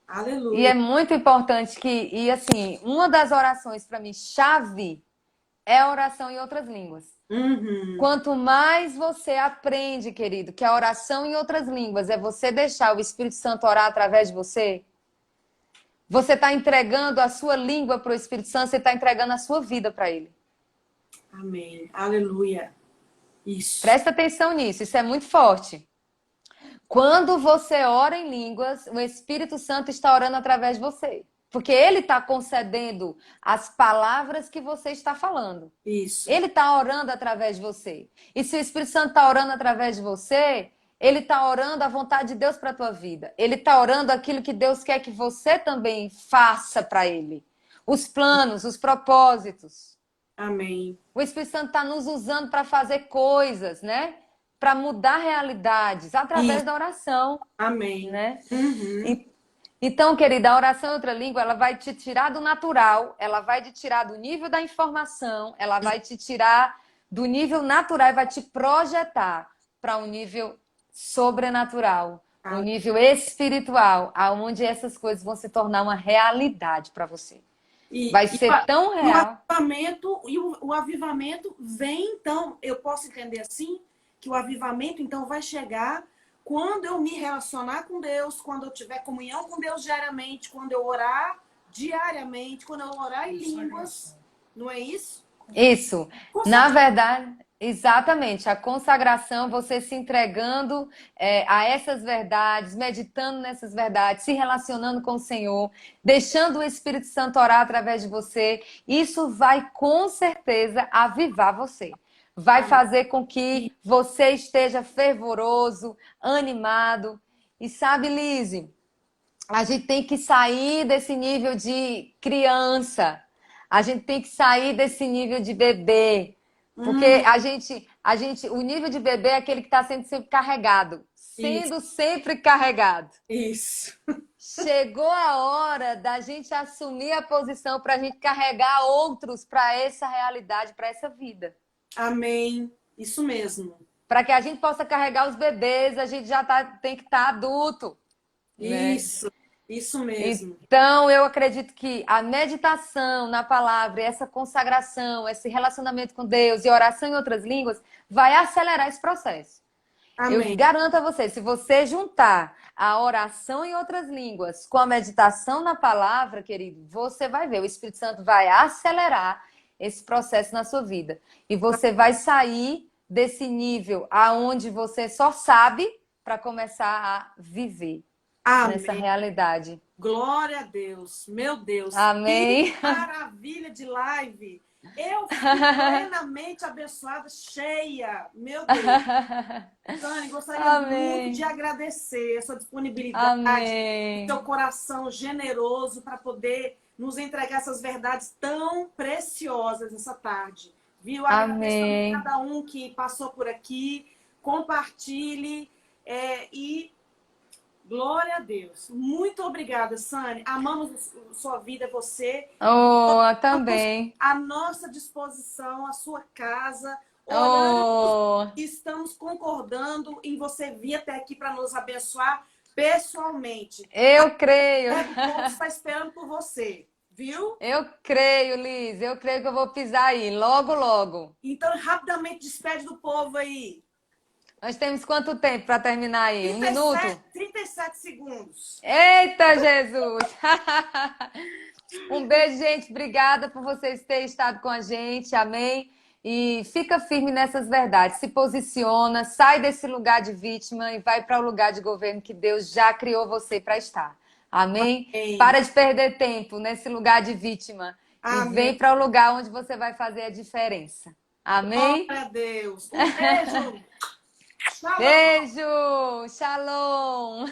Aleluia. é muito importante e assim, uma das orações para mim chave é a oração em outras línguas. Uhum. Quanto mais você aprende, querido, que a oração em outras línguas é você deixar o Espírito Santo orar através de você, você está entregando a sua língua para o Espírito Santo, você está entregando a sua vida para ele. Amém. Aleluia. Isso. Presta atenção nisso, isso é muito forte. Quando você ora em línguas, o Espírito Santo está orando através de você. Porque ele está concedendo as palavras que você está falando. Isso. Ele está orando através de você. E se o Espírito Santo está orando através de você, ele está orando a vontade de Deus para a tua vida. Ele está orando aquilo que Deus quer que você também faça para ele. Os planos, os propósitos. Amém. O Espírito Santo está nos usando para fazer coisas, né? Para mudar realidades através da oração. Amém. Né? Uhum. Então, querida, a oração em outra língua, ela vai te tirar do natural, ela vai te tirar do nível da informação, ela vai te tirar do nível natural e vai te projetar para um nível sobrenatural, um nível espiritual, aonde essas coisas vão se tornar uma realidade para você. Vai ser tão real. O avivamento vem, então, eu posso entender assim, que o avivamento, então, vai chegar quando eu me relacionar com Deus, quando eu tiver comunhão com Deus diariamente, quando eu orar diariamente, quando eu orar em línguas, não é isso? Isso. Na verdade, exatamente. A consagração, você se entregando a essas verdades, meditando nessas verdades, se relacionando com o Senhor, deixando o Espírito Santo orar através de você, isso vai com certeza avivar você. Vai fazer com que você esteja fervoroso, animado. E sabe, Lise, a gente tem que sair desse nível de criança. A gente tem que sair desse nível de bebê. Porque o nível de bebê é aquele que está sendo sempre carregado. Sendo sempre carregado. Isso. Chegou a hora da gente assumir a posição para a gente carregar outros para essa realidade, para essa vida. Amém. Isso mesmo. Para que a gente possa carregar os bebês, a gente já tem que estar adulto. Isso. Né? Isso mesmo. Então, eu acredito que a meditação na palavra, essa consagração, esse relacionamento com Deus e oração em outras línguas vai acelerar esse processo. Amém. Eu garanto a você, se você juntar a oração em outras línguas com a meditação na palavra, querido, você vai ver, o Espírito Santo vai acelerar esse processo na sua vida. E você vai sair desse nível aonde você só sabe para começar a viver. Amém. Nessa realidade. Glória a Deus. Meu Deus. Amém. Que maravilha de live. Eu fui plenamente abençoada, cheia. Meu Deus. Dani, gostaria muito de agradecer a sua disponibilidade, o seu coração generoso para poder nos entregar essas verdades tão preciosas essa tarde. Viu? Agradeço também a cada um que passou por aqui. Compartilhe e glória a Deus. Muito obrigada, Sani. Amamos sua vida, você. Também. À nossa disposição, a sua casa. Oramos e estamos concordando em você vir até aqui para nos abençoar pessoalmente. Eu creio. O povo está esperando por você, viu? Eu creio, Liz. Eu creio que eu vou pisar aí, logo, logo. Então, rapidamente, despede do povo aí. Nós temos quanto tempo para terminar aí? 37, um minuto? 37 segundos. Eita, Jesus! Um beijo, gente. Obrigada por vocês terem estado com a gente. Amém? E fica firme nessas verdades. Se posiciona, sai desse lugar de vítima e vai para o lugar de governo que Deus já criou você para estar. Amém? Amém. Para de perder tempo nesse lugar de vítima e Amém. vem para o lugar onde você vai fazer a diferença. Amém? Glória a Deus. Um beijo. Shalom. Beijo! Shalom!